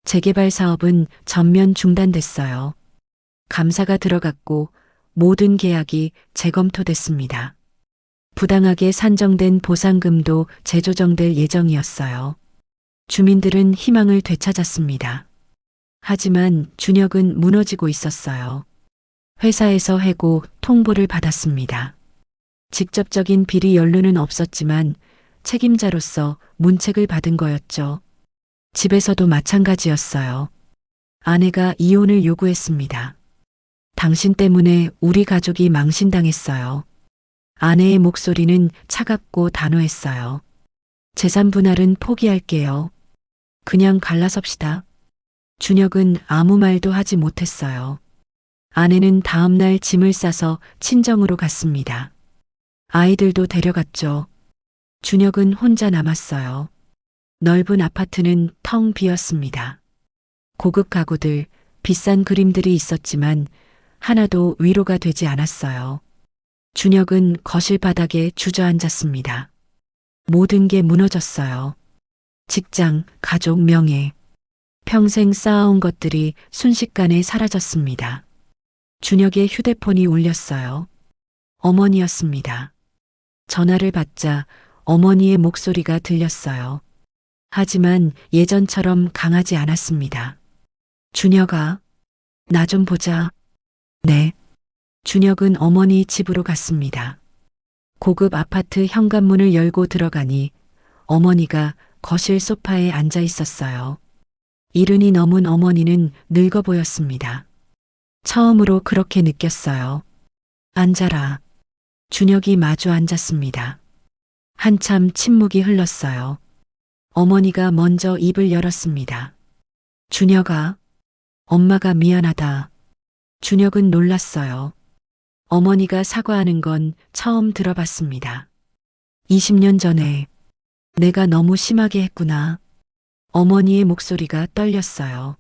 재개발 사업은 전면 중단됐어요. 감사가 들어갔고 모든 계약이 재검토됐습니다. 부당하게 산정된 보상금도 재조정될 예정이었어요. 주민들은 희망을 되찾았습니다. 하지만 준혁은 무너지고 있었어요. 회사에서 해고, 통보를 받았습니다. 직접적인 비리 연루는 없었지만 책임자로서 문책을 받은 거였죠. 집에서도 마찬가지였어요. 아내가 이혼을 요구했습니다. 당신 때문에 우리 가족이 망신당했어요. 아내의 목소리는 차갑고 단호했어요. 재산 분할은 포기할게요. 그냥 갈라섭시다. 준혁은 아무 말도 하지 못했어요. 아내는 다음날 짐을 싸서 친정으로 갔습니다. 아이들도 데려갔죠. 준혁은 혼자 남았어요. 넓은 아파트는 텅 비었습니다. 고급 가구들, 비싼 그림들이 있었지만 하나도 위로가 되지 않았어요. 준혁은 거실 바닥에 주저앉았습니다. 모든 게 무너졌어요. 직장, 가족, 명예. 평생 쌓아온 것들이 순식간에 사라졌습니다. 준혁의 휴대폰이 울렸어요. 어머니였습니다. 전화를 받자 어머니의 목소리가 들렸어요. 하지만 예전처럼 강하지 않았습니다. 준혁아, 나 좀 보자. 네. 준혁은 어머니 집으로 갔습니다. 고급 아파트 현관문을 열고 들어가니 어머니가 거실 소파에 앉아 있었어요. 이른이 넘은 어머니는 늙어 보였습니다. 처음으로 그렇게 느꼈어요. 앉아라. 준혁이 마주 앉았습니다. 한참 침묵이 흘렀어요. 어머니가 먼저 입을 열었습니다. 준혁아, 엄마가 미안하다. 준혁은 놀랐어요. 어머니가 사과하는 건 처음 들어봤습니다. 20년 전에 내가 너무 심하게 했구나. 어머니의 목소리가 떨렸어요.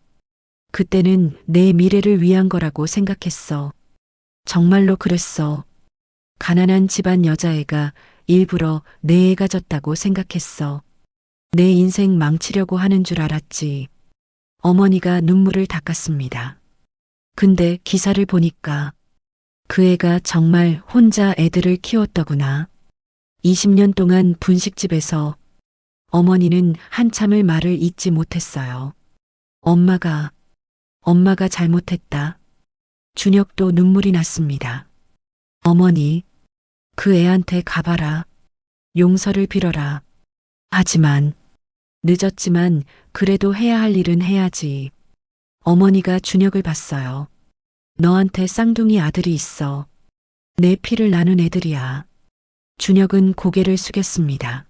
그때는 내 미래를 위한 거라고 생각했어. 정말로 그랬어. 가난한 집안 여자애가 일부러 내 애가 졌다고 생각했어. 내 인생 망치려고 하는 줄 알았지. 어머니가 눈물을 닦았습니다. 근데 기사를 보니까 그 애가 정말 혼자 애들을 키웠더구나. 20년 동안 분식집에서 어머니는 한참을 말을 잇지 못했어요. 엄마가 잘못했다. 준혁도 눈물이 났습니다. 어머니, 그 애한테 가봐라. 용서를 빌어라. 하지만 늦었지만 그래도 해야 할 일은 해야지. 어머니가 준혁을 봤어요. 너한테 쌍둥이 아들이 있어. 내 피를 나눈 애들이야. 준혁은 고개를 숙였습니다.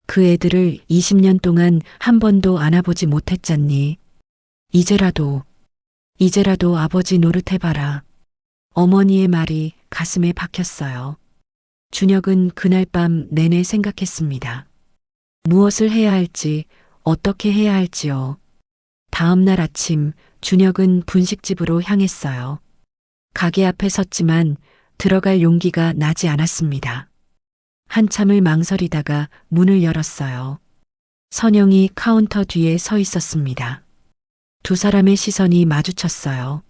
그 애들을 20년 동안 한 번도 안아보지 못했잖니. 이제라도 아버지 노릇해봐라. 어머니의 말이 가슴에 박혔어요. 준혁은 그날 밤 내내 생각했습니다. 무엇을 해야 할지, 어떻게 해야 할지요. 다음 날 아침 준혁은 분식집으로 향했어요. 가게 앞에 섰지만 들어갈 용기가 나지 않았습니다. 한참을 망설이다가 문을 열었어요. 선영이 카운터 뒤에 서 있었습니다. 두 사람의 시선이 마주쳤어요.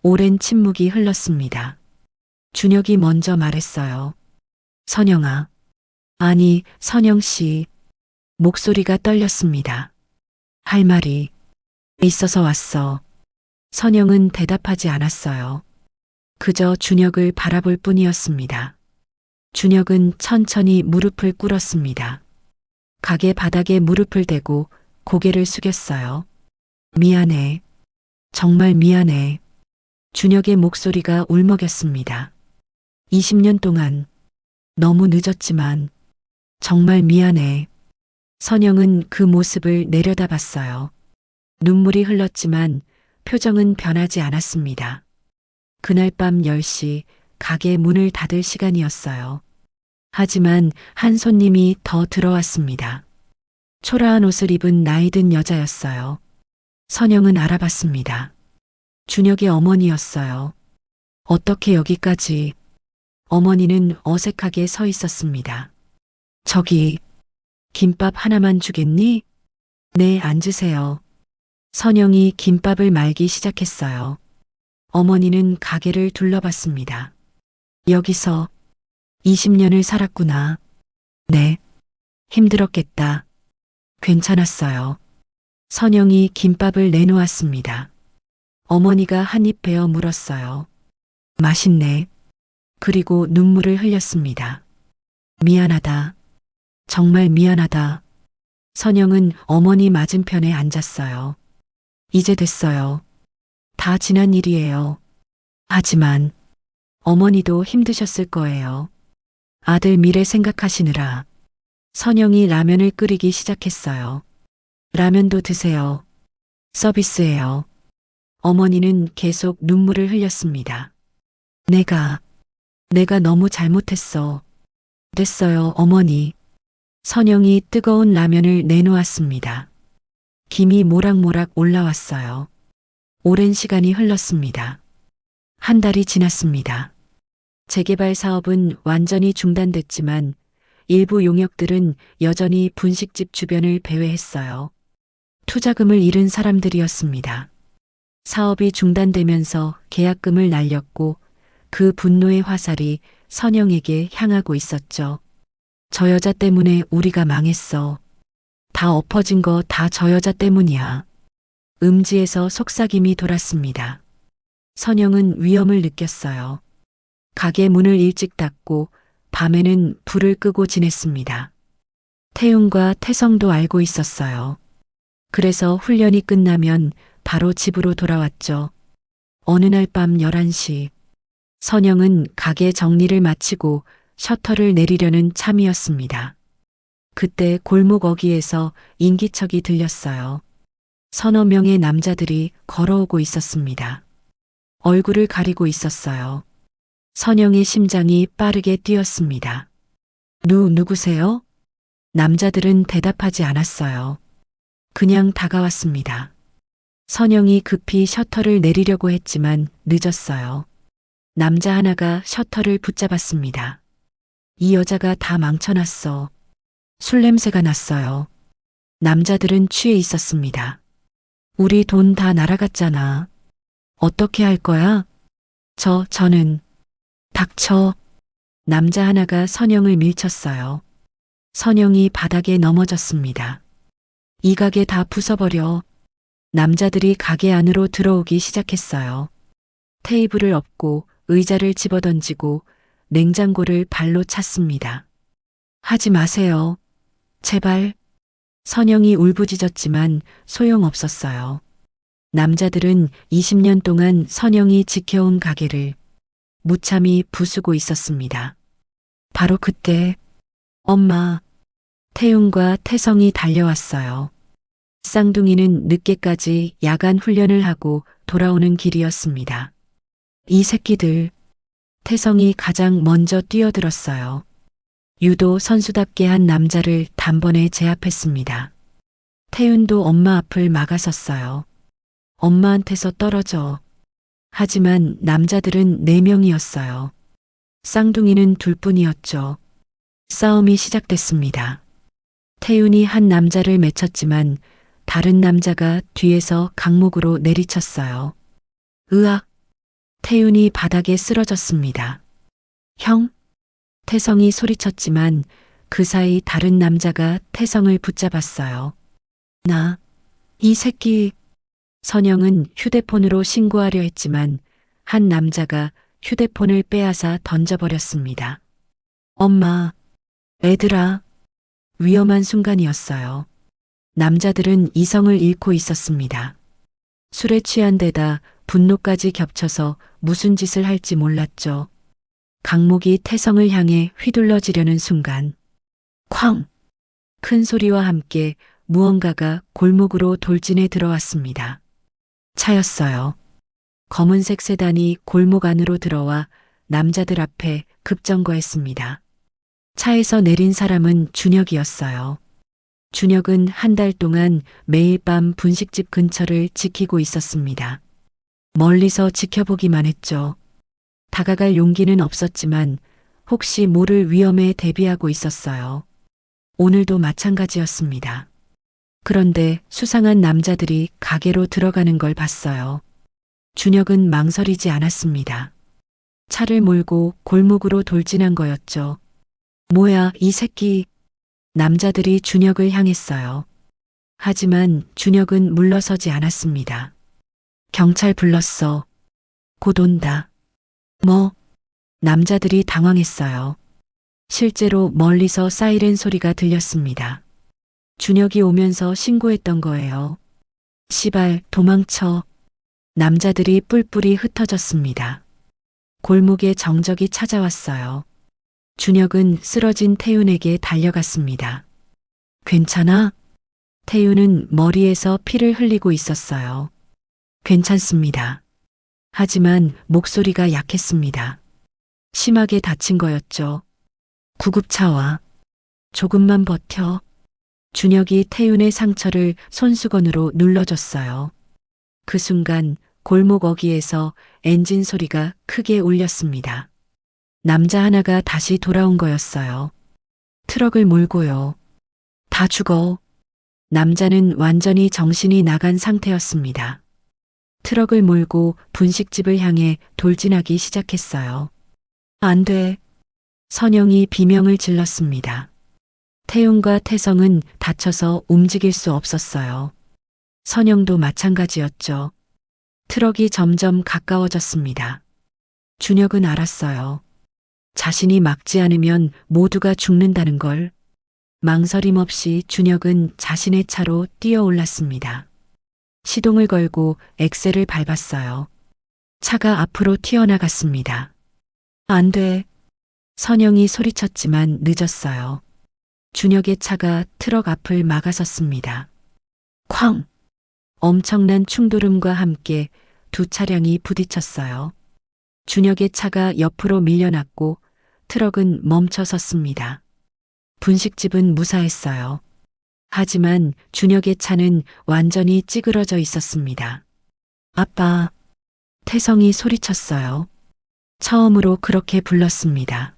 오랜 침묵이 흘렀습니다. 준혁이 먼저 말했어요. 선영아. 아니, 선영 씨. 목소리가 떨렸습니다. 할 말이 있어서 왔어. 선영은 대답하지 않았어요. 그저 준혁을 바라볼 뿐이었습니다. 준혁은 천천히 무릎을 꿇었습니다. 가게 바닥에 무릎을 대고 고개를 숙였어요. 미안해. 정말 미안해. 준혁의 목소리가 울먹였습니다. 20년 동안 너무 늦었지만 정말 미안해. 선영은 그 모습을 내려다봤어요. 눈물이 흘렀지만 표정은 변하지 않았습니다. 그날 밤 10시 가게 문을 닫을 시간이었어요. 하지만 한 손님이 더 들어왔습니다. 초라한 옷을 입은 나이든 여자였어요. 선영은 알아봤습니다. 준혁의 어머니였어요. 어떻게 여기까지? 어머니는 어색하게 서 있었습니다. 저기, 김밥 하나만 주겠니? 네, 앉으세요. 선영이 김밥을 말기 시작했어요. 어머니는 가게를 둘러봤습니다. 여기서 20년을 살았구나. 네. 힘들었겠다. 괜찮았어요. 선영이 김밥을 내놓았습니다. 어머니가 한 입 베어 물었어요. 맛있네. 그리고 눈물을 흘렸습니다. 미안하다. 정말 미안하다. 선영은 어머니 맞은편에 앉았어요. 이제 됐어요. 다 지난 일이에요. 하지만 어머니도 힘드셨을 거예요. 아들 미래 생각하시느라. 선영이 라면을 끓이기 시작했어요. 라면도 드세요. 서비스예요. 어머니는 계속 눈물을 흘렸습니다. 내가 너무 잘못했어. 됐어요, 어머니. 선영이 뜨거운 라면을 내놓았습니다. 김이 모락모락 올라왔어요. 오랜 시간이 흘렀습니다. 한 달이 지났습니다. 재개발 사업은 완전히 중단됐지만 일부 용역들은 여전히 분식집 주변을 배회했어요. 투자금을 잃은 사람들이었습니다. 사업이 중단되면서 계약금을 날렸고 그 분노의 화살이 선영에게 향하고 있었죠. 저 여자 때문에 우리가 망했어. 다 엎어진 거 다 저 여자 때문이야. 음지에서 속삭임이 돌았습니다. 선영은 위험을 느꼈어요. 가게 문을 일찍 닫고 밤에는 불을 끄고 지냈습니다. 태웅과 태성도 알고 있었어요. 그래서 훈련이 끝나면 바로 집으로 돌아왔죠. 어느 날 밤 11시, 선영은 가게 정리를 마치고 셔터를 내리려는 참이었습니다. 그때 골목 어귀에서 인기척이 들렸어요. 서너 명의 남자들이 걸어오고 있었습니다. 얼굴을 가리고 있었어요. 선영의 심장이 빠르게 뛰었습니다. 누구세요? 남자들은 대답하지 않았어요. 그냥 다가왔습니다. 선영이 급히 셔터를 내리려고 했지만 늦었어요. 남자 하나가 셔터를 붙잡았습니다. 이 여자가 다 망쳐놨어. 술 냄새가 났어요. 남자들은 취해 있었습니다. 우리 돈 다 날아갔잖아. 어떻게 할 거야? 저는. 닥쳐. 남자 하나가 선영을 밀쳤어요. 선영이 바닥에 넘어졌습니다. 이 가게 다 부숴버려. 남자들이 가게 안으로 들어오기 시작했어요. 테이블을 엎고 의자를 집어던지고 냉장고를 발로 찼습니다. 하지 마세요. 제발. 선영이 울부짖었지만 소용없었어요. 남자들은 20년 동안 선영이 지켜온 가게를 무참히 부수고 있었습니다. 바로 그때 엄마, 태웅과 태성이 달려왔어요. 쌍둥이는 늦게까지 야간 훈련을 하고 돌아오는 길이었습니다. 이 새끼들, 태성이 가장 먼저 뛰어들었어요. 유도 선수답게 한 남자를 단번에 제압했습니다. 태윤도 엄마 앞을 막아섰어요. 엄마한테서 떨어져. 하지만 남자들은 4명이었어요. 쌍둥이는 둘뿐이었죠. 싸움이 시작됐습니다. 태윤이 한 남자를 맺혔지만 다른 남자가 뒤에서 강목으로 내리쳤어요. 으악! 태윤이 바닥에 쓰러졌습니다. 형? 태성이 소리쳤지만 그 사이 다른 남자가 태성을 붙잡았어요. 이 새끼. 선영은 휴대폰으로 신고하려 했지만 한 남자가 휴대폰을 빼앗아 던져버렸습니다. 엄마, 애들아. 위험한 순간이었어요. 남자들은 이성을 잃고 있었습니다. 술에 취한 데다 분노까지 겹쳐서 무슨 짓을 할지 몰랐죠. 강목이 태성을 향해 휘둘러지려는 순간 쾅! 큰 소리와 함께 무언가가 골목으로 돌진해 들어왔습니다. 차였어요. 검은색 세단이 골목 안으로 들어와 남자들 앞에 급정거했습니다. 차에서 내린 사람은 준혁이었어요. 준혁은 한 달 동안 매일 밤 분식집 근처를 지키고 있었습니다. 멀리서 지켜보기만 했죠. 다가갈 용기는 없었지만 혹시 모를 위험에 대비하고 있었어요. 오늘도 마찬가지였습니다. 그런데 수상한 남자들이 가게로 들어가는 걸 봤어요. 준혁은 망설이지 않았습니다. 차를 몰고 골목으로 돌진한 거였죠. 뭐야, 이 새끼. 남자들이 준혁을 향했어요. 하지만 준혁은 물러서지 않았습니다. 경찰 불렀어. 곧 온다. 뭐? 남자들이 당황했어요. 실제로 멀리서 사이렌 소리가 들렸습니다. 준혁이 오면서 신고했던 거예요. 시발, 도망쳐. 남자들이 뿔뿔이 흩어졌습니다. 골목에 정적이 찾아왔어요. 준혁은 쓰러진 태윤에게 달려갔습니다. 괜찮아? 태윤은 머리에서 피를 흘리고 있었어요. 괜찮습니다. 하지만 목소리가 약했습니다. 심하게 다친 거였죠. 구급차와. 조금만 버텨. 준혁이 태윤의 상처를 손수건으로 눌러줬어요. 그 순간 골목 어귀에서 엔진 소리가 크게 울렸습니다. 남자 하나가 다시 돌아온 거였어요. 트럭을 몰고요. 다 죽어. 남자는 완전히 정신이 나간 상태였습니다. 트럭을 몰고 분식집을 향해 돌진하기 시작했어요. 안 돼. 선영이 비명을 질렀습니다. 태윤과 태성은 다쳐서 움직일 수 없었어요. 선영도 마찬가지였죠. 트럭이 점점 가까워졌습니다. 준혁은 알았어요. 자신이 막지 않으면 모두가 죽는다는 걸. 망설임 없이 준혁은 자신의 차로 뛰어올랐습니다. 시동을 걸고 엑셀을 밟았어요. 차가 앞으로 튀어나갔습니다. 안 돼. 선영이 소리쳤지만 늦었어요. 준혁의 차가 트럭 앞을 막아섰습니다. 쾅! 엄청난 충돌음과 함께 두 차량이 부딪혔어요. 준혁의 차가 옆으로 밀려났고 트럭은 멈춰 섰습니다. 분식집은 무사했어요. 하지만 준혁의 차는 완전히 찌그러져 있었습니다. 아빠, 태성이 소리쳤어요. 처음으로 그렇게 불렀습니다.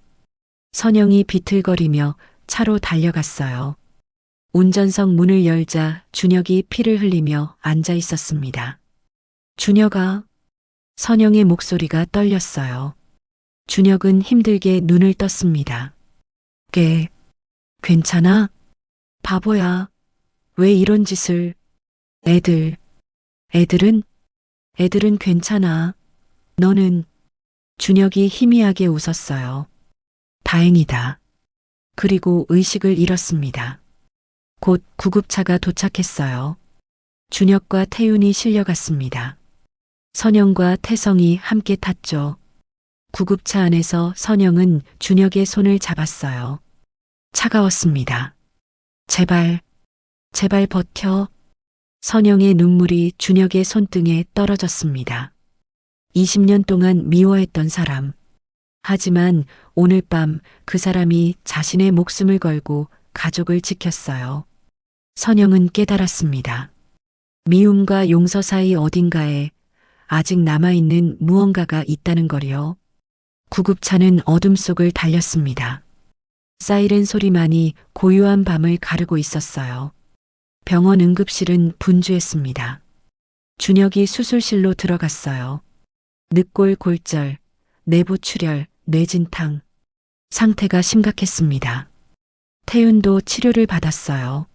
선영이 비틀거리며 차로 달려갔어요. 운전석 문을 열자 준혁이 피를 흘리며 앉아 있었습니다. 준혁아, 선영의 목소리가 떨렸어요. 준혁은 힘들게 눈을 떴습니다. 괜찮아? 바보야. 왜 이런 짓을? 애들은 괜찮아. 너는? 준혁이 희미하게 웃었어요. 다행이다. 그리고 의식을 잃었습니다. 곧 구급차가 도착했어요. 준혁과 태윤이 실려갔습니다. 선영과 태성이 함께 탔죠. 구급차 안에서 선영은 준혁의 손을 잡았어요. 차가웠습니다. 제발 버텨. 선영의 눈물이 준혁의 손등에 떨어졌습니다. 20년 동안 미워했던 사람. 하지만 오늘 밤 그 사람이 자신의 목숨을 걸고 가족을 지켰어요. 선영은 깨달았습니다. 미움과 용서 사이 어딘가에 아직 남아있는 무언가가 있다는 거요. 구급차는 어둠 속을 달렸습니다. 사이렌 소리만이 고요한 밤을 가르고 있었어요. 병원 응급실은 분주했습니다. 준혁이 수술실로 들어갔어요. 늑골 골절, 내부 출혈, 뇌진탕. 상태가 심각했습니다. 태윤도 치료를 받았어요.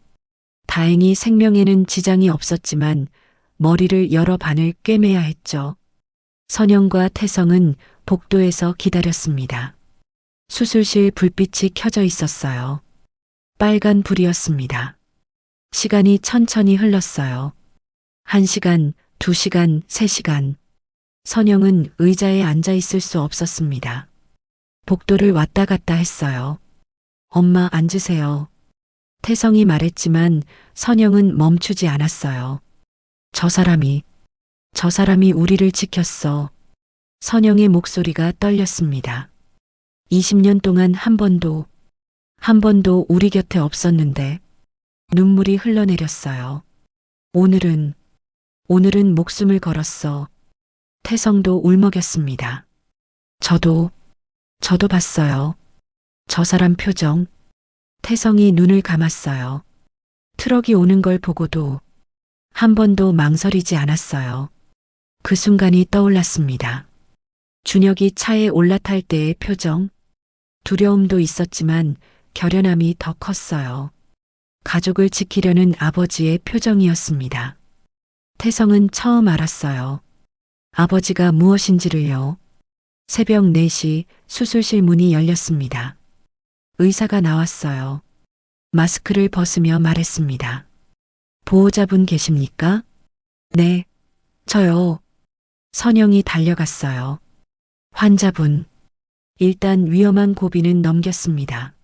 다행히 생명에는 지장이 없었지만 머리를 여러 반을 꿰매야 했죠. 선영과 태성은 복도에서 기다렸습니다. 수술실 불빛이 켜져 있었어요. 빨간 불이었습니다. 시간이 천천히 흘렀어요. 1시간, 2시간, 3시간. 선영은 의자에 앉아 있을 수 없었습니다. 복도를 왔다 갔다 했어요. 엄마 앉으세요. 태성이 말했지만 선영은 멈추지 않았어요. 저 사람이 우리를 지켰어. 선영의 목소리가 떨렸습니다. 20년 동안 한 번도 우리 곁에 없었는데 눈물이 흘러내렸어요. 오늘은 목숨을 걸었어. 태성도 울먹였습니다. 저도 봤어요. 저 사람 표정. 태성이 눈을 감았어요. 트럭이 오는 걸 보고도 한 번도 망설이지 않았어요. 그 순간이 떠올랐습니다. 준혁이 차에 올라탈 때의 표정. 두려움도 있었지만 결연함이 더 컸어요. 가족을 지키려는 아버지의 표정이었습니다. 태성은 처음 알았어요. 아버지가 무엇인지를요. 새벽 4시 수술실 문이 열렸습니다. 의사가 나왔어요. 마스크를 벗으며 말했습니다. 보호자분 계십니까? 네, 저요. 선영이 달려갔어요. 환자분. 일단 위험한 고비는 넘겼습니다.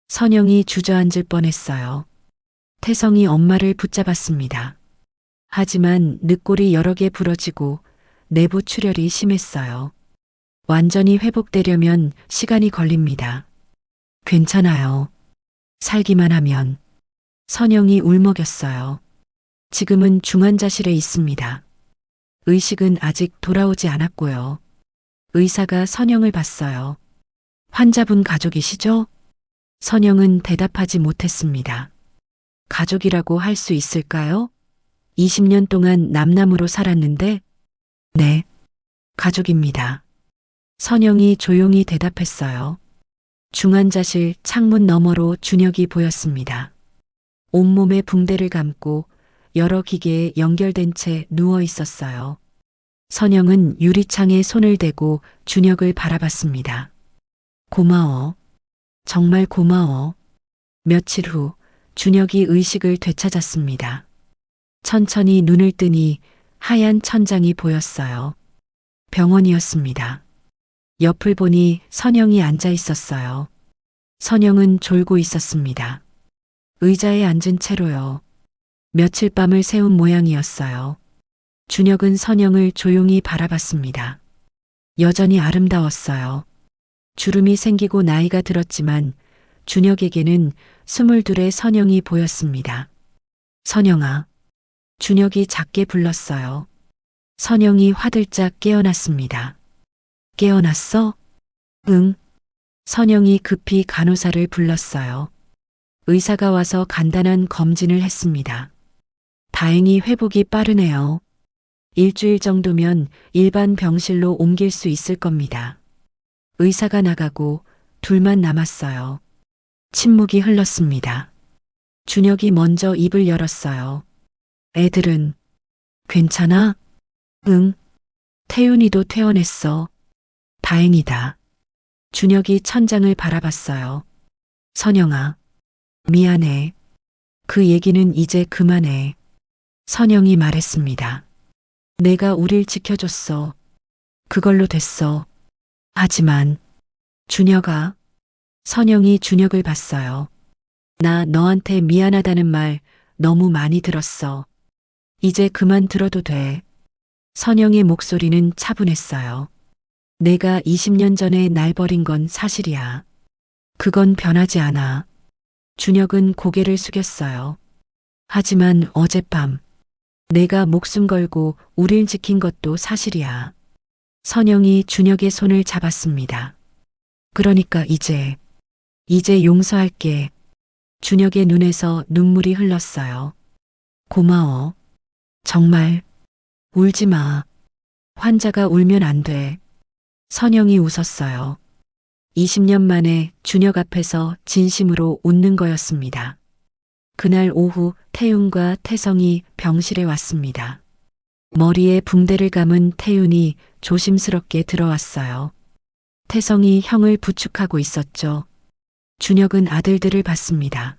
선영이 주저앉을 뻔했어요. 태성이 엄마를 붙잡았습니다. 하지만 늑골이 여러 개 부러지고 내부 출혈이 심했어요. 완전히 회복되려면 시간이 걸립니다. 괜찮아요. 살기만 하면. 선영이 울먹였어요. 지금은 중환자실에 있습니다. 의식은 아직 돌아오지 않았고요. 의사가 선영을 봤어요. 환자분 가족이시죠? 선영은 대답하지 못했습니다. 가족이라고 할 수 있을까요? 20년 동안 남남으로 살았는데, 네, 가족입니다. 선영이 조용히 대답했어요. 중환자실 창문 너머로 준혁이 보였습니다. 온몸에 붕대를 감고 여러 기계에 연결된 채 누워 있었어요. 선영은 유리창에 손을 대고 준혁을 바라봤습니다. 고마워. 정말 고마워. 며칠 후 준혁이 의식을 되찾았습니다. 천천히 눈을 뜨니 하얀 천장이 보였어요. 병원이었습니다. 옆을 보니 선영이 앉아 있었어요. 선영은 졸고 있었습니다. 의자에 앉은 채로요. 며칠 밤을 새운 모양이었어요. 준혁은 선영을 조용히 바라봤습니다. 여전히 아름다웠어요. 주름이 생기고 나이가 들었지만 준혁에게는 22의 선영이 보였습니다. 선영아. 준혁이 작게 불렀어요. 선영이 화들짝 깨어났습니다. 깨어났어? 응. 선영이 급히 간호사를 불렀어요. 의사가 와서 간단한 검진을 했습니다. 다행히 회복이 빠르네요. 일주일 정도면 일반 병실로 옮길 수 있을 겁니다. 의사가 나가고 둘만 남았어요. 침묵이 흘렀습니다. 준혁이 먼저 입을 열었어요. 애들은 괜찮아? 응. 태윤이도 퇴원했어. 다행이다. 준혁이 천장을 바라봤어요. 선영아. 미안해. 그 얘기는 이제 그만해. 선영이 말했습니다. 내가 우릴 지켜줬어. 그걸로 됐어. 하지만 준혁아. 선영이 준혁을 봤어요. 나 너한테 미안하다는 말 너무 많이 들었어. 이제 그만 들어도 돼. 선영의 목소리는 차분했어요. 내가 20년 전에 날 버린 건 사실이야. 그건 변하지 않아. 준혁은 고개를 숙였어요. 하지만 어젯밤 내가 목숨 걸고 우릴 지킨 것도 사실이야. 선영이 준혁의 손을 잡았습니다. 그러니까 이제 용서할게. 준혁의 눈에서 눈물이 흘렀어요. 고마워. 정말 울지 마. 환자가 울면 안 돼. 선영이 웃었어요. 20년 만에 준혁 앞에서 진심으로 웃는 거였습니다. 그날 오후 태윤과 태성이 병실에 왔습니다. 머리에 붕대를 감은 태윤이 조심스럽게 들어왔어요. 태성이 형을 부축하고 있었죠. 준혁은 아들들을 봤습니다.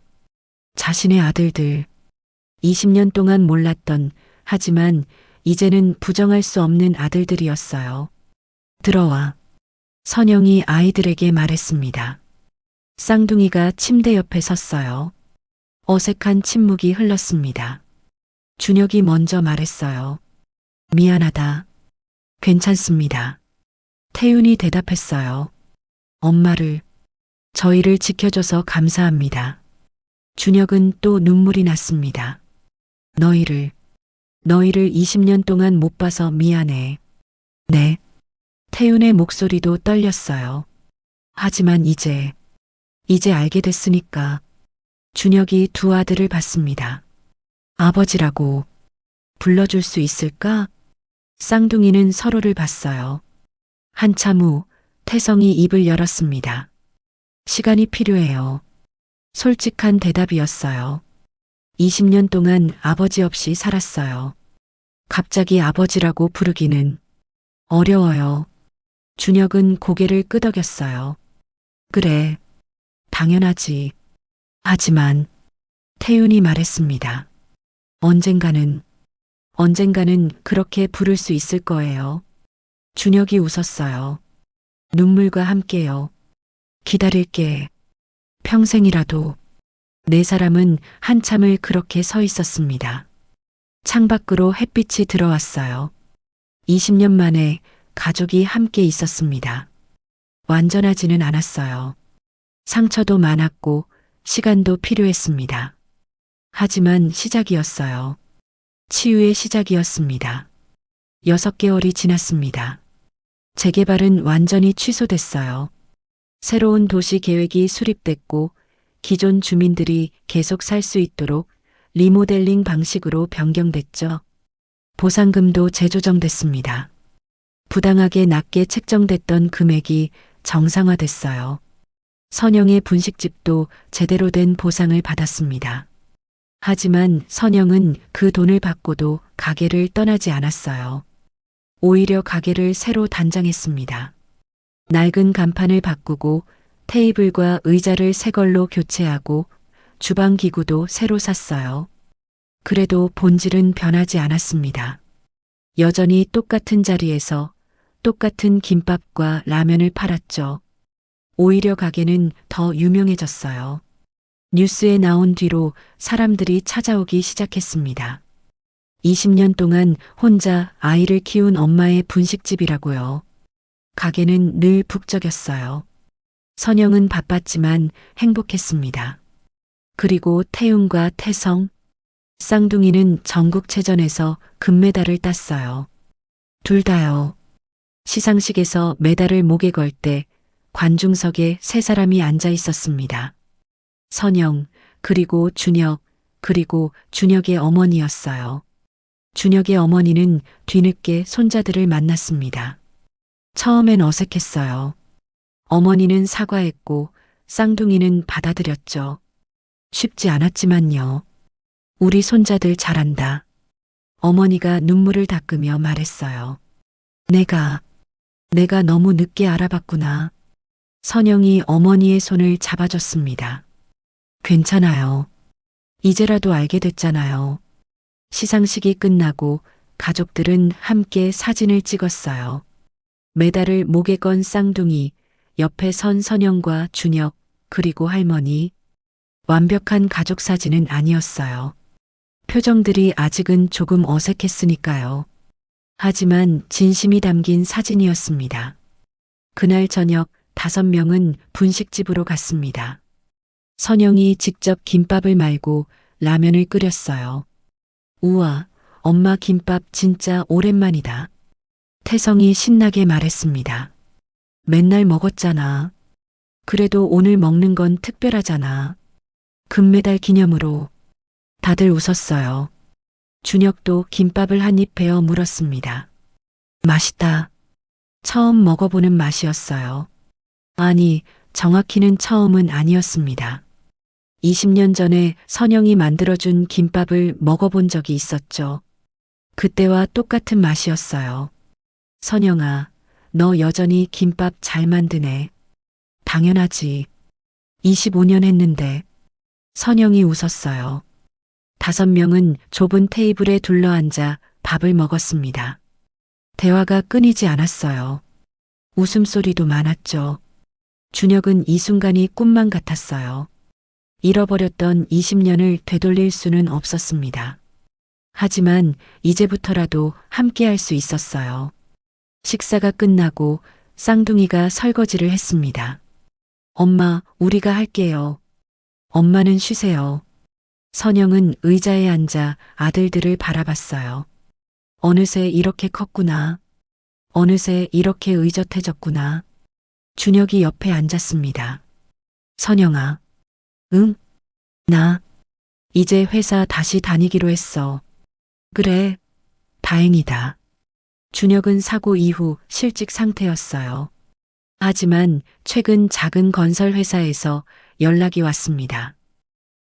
자신의 아들들. 20년 동안 몰랐던, 하지만 이제는 부정할 수 없는 아들들이었어요. 들어와. 선영이 아이들에게 말했습니다. 쌍둥이가 침대 옆에 섰어요. 어색한 침묵이 흘렀습니다. 준혁이 먼저 말했어요. 미안하다. 괜찮습니다. 태윤이 대답했어요. 엄마를, 저희를 지켜줘서 감사합니다. 준혁은 또 눈물이 났습니다. 너희를 20년 동안 못 봐서 미안해. 네. 태윤의 목소리도 떨렸어요. 하지만 이제 알게 됐으니까. 준혁이 두 아들을 봤습니다. 아버지라고 불러줄 수 있을까? 쌍둥이는 서로를 봤어요. 한참 후 태성이 입을 열었습니다. 시간이 필요해요. 솔직한 대답이었어요. 20년 동안 아버지 없이 살았어요. 갑자기 아버지라고 부르기는 어려워요. 준혁은 고개를 끄덕였어요. 그래, 당연하지. 하지만 태윤이 말했습니다. 언젠가는 그렇게 부를 수 있을 거예요. 준혁이 웃었어요. 눈물과 함께요. 기다릴게. 평생이라도. 네 사람은 한참을 그렇게 서 있었습니다. 창밖으로 햇빛이 들어왔어요. 20년 만에 가족이 함께 있었습니다. 완전하지는 않았어요. 상처도 많았고 시간도 필요했습니다. 하지만 시작이었어요. 치유의 시작이었습니다. 6개월이 지났습니다. 재개발은 완전히 취소됐어요. 새로운 도시 계획이 수립됐고 기존 주민들이 계속 살 수 있도록 리모델링 방식으로 변경됐죠. 보상금도 재조정됐습니다. 부당하게 낮게 책정됐던 금액이 정상화됐어요. 선영의 분식집도 제대로 된 보상을 받았습니다. 하지만 선영은 그 돈을 받고도 가게를 떠나지 않았어요. 오히려 가게를 새로 단장했습니다. 낡은 간판을 바꾸고 테이블과 의자를 새 걸로 교체하고 주방 기구도 새로 샀어요. 그래도 본질은 변하지 않았습니다. 여전히 똑같은 자리에서 똑같은 김밥과 라면을 팔았죠. 오히려 가게는 더 유명해졌어요. 뉴스에 나온 뒤로 사람들이 찾아오기 시작했습니다. 20년 동안 혼자 아이를 키운 엄마의 분식집이라고요. 가게는 늘 북적였어요. 선영은 바빴지만 행복했습니다. 그리고 태웅과 태성, 쌍둥이는 전국체전에서 금메달을 땄어요. 둘 다요. 시상식에서 메달을 목에 걸 때 관중석에 세 사람이 앉아 있었습니다. 선영, 그리고 준혁, 그리고 준혁의 어머니였어요. 준혁의 어머니는 뒤늦게 손자들을 만났습니다. 처음엔 어색했어요. 어머니는 사과했고 쌍둥이는 받아들였죠. 쉽지 않았지만요. 우리 손자들 잘한다. 어머니가 눈물을 닦으며 말했어요. 내가 너무 늦게 알아봤구나. 선영이 어머니의 손을 잡아줬습니다. 괜찮아요. 이제라도 알게 됐잖아요. 시상식이 끝나고 가족들은 함께 사진을 찍었어요. 메달을 목에 건 쌍둥이, 옆에 선 선영과 준혁, 그리고 할머니. 완벽한 가족 사진은 아니었어요. 표정들이 아직은 조금 어색했으니까요. 하지만 진심이 담긴 사진이었습니다. 그날 저녁 5명은 분식집으로 갔습니다. 선영이 직접 김밥을 말고 라면을 끓였어요. 우와, 엄마 김밥 진짜 오랜만이다. 태성이 신나게 말했습니다. 맨날 먹었잖아. 그래도 오늘 먹는 건 특별하잖아. 금메달 기념으로. 다들 웃었어요. 준혁도 김밥을 한 입 베어 물었습니다. 맛있다. 처음 먹어보는 맛이었어요. 아니, 정확히는 처음은 아니었습니다. 20년 전에 선영이 만들어준 김밥을 먹어본 적이 있었죠. 그때와 똑같은 맛이었어요. 선영아, 너 여전히 김밥 잘 만드네. 당연하지. 25년 했는데. 선영이 웃었어요. 5명은 좁은 테이블에 둘러앉아 밥을 먹었습니다. 대화가 끊이지 않았어요. 웃음소리도 많았죠. 준혁은 이 순간이 꿈만 같았어요. 잃어버렸던 20년을 되돌릴 수는 없었습니다. 하지만 이제부터라도 함께할 수 있었어요. 식사가 끝나고 쌍둥이가 설거지를 했습니다. 엄마, 우리가 할게요. 엄마는 쉬세요. 선영은 의자에 앉아 아들들을 바라봤어요. 어느새 이렇게 컸구나. 어느새 이렇게 의젓해졌구나. 준혁이 옆에 앉았습니다. 선영아. 응? 나 이제 회사 다시 다니기로 했어. 그래. 다행이다. 준혁은 사고 이후 실직 상태였어요. 하지만 최근 작은 건설 회사에서 연락이 왔습니다.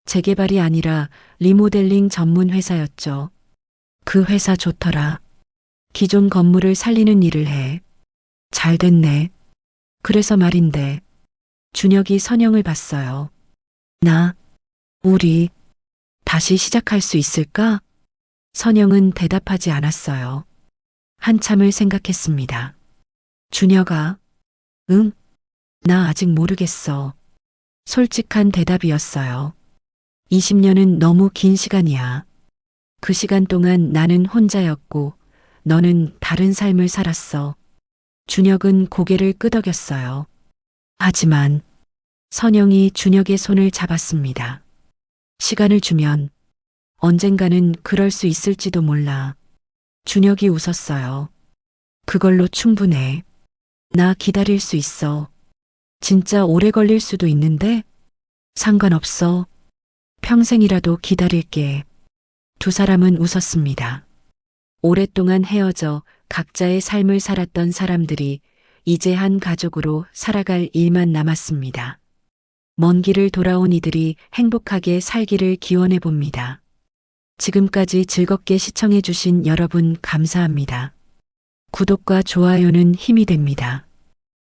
재개발이 아니라 리모델링 전문 회사였죠. 그 회사 좋더라. 기존 건물을 살리는 일을 해. 잘 됐네. 그래서 말인데. 준혁이 선영을 봤어요. 우리 다시 시작할 수 있을까? 선영은 대답하지 않았어요. 한참을 생각했습니다. 준혁아, 응? 나 아직 모르겠어. 솔직한 대답이었어요. 20년은 너무 긴 시간이야. 그 시간 동안 나는 혼자였고 너는 다른 삶을 살았어. 준혁은 고개를 끄덕였어요. 하지만 선영이 준혁의 손을 잡았습니다. 시간을 주면 언젠가는 그럴 수 있을지도 몰라. 준혁이 웃었어요. 그걸로 충분해. 나 기다릴 수 있어. 진짜 오래 걸릴 수도 있는데 상관없어. 평생이라도 기다릴게. 두 사람은 웃었습니다. 오랫동안 헤어져 각자의 삶을 살았던 사람들이 이제 한 가족으로 살아갈 일만 남았습니다. 먼 길을 돌아온 이들이 행복하게 살기를 기원해 봅니다. 지금까지 즐겁게 시청해 주신 여러분 감사합니다. 구독과 좋아요는 힘이 됩니다.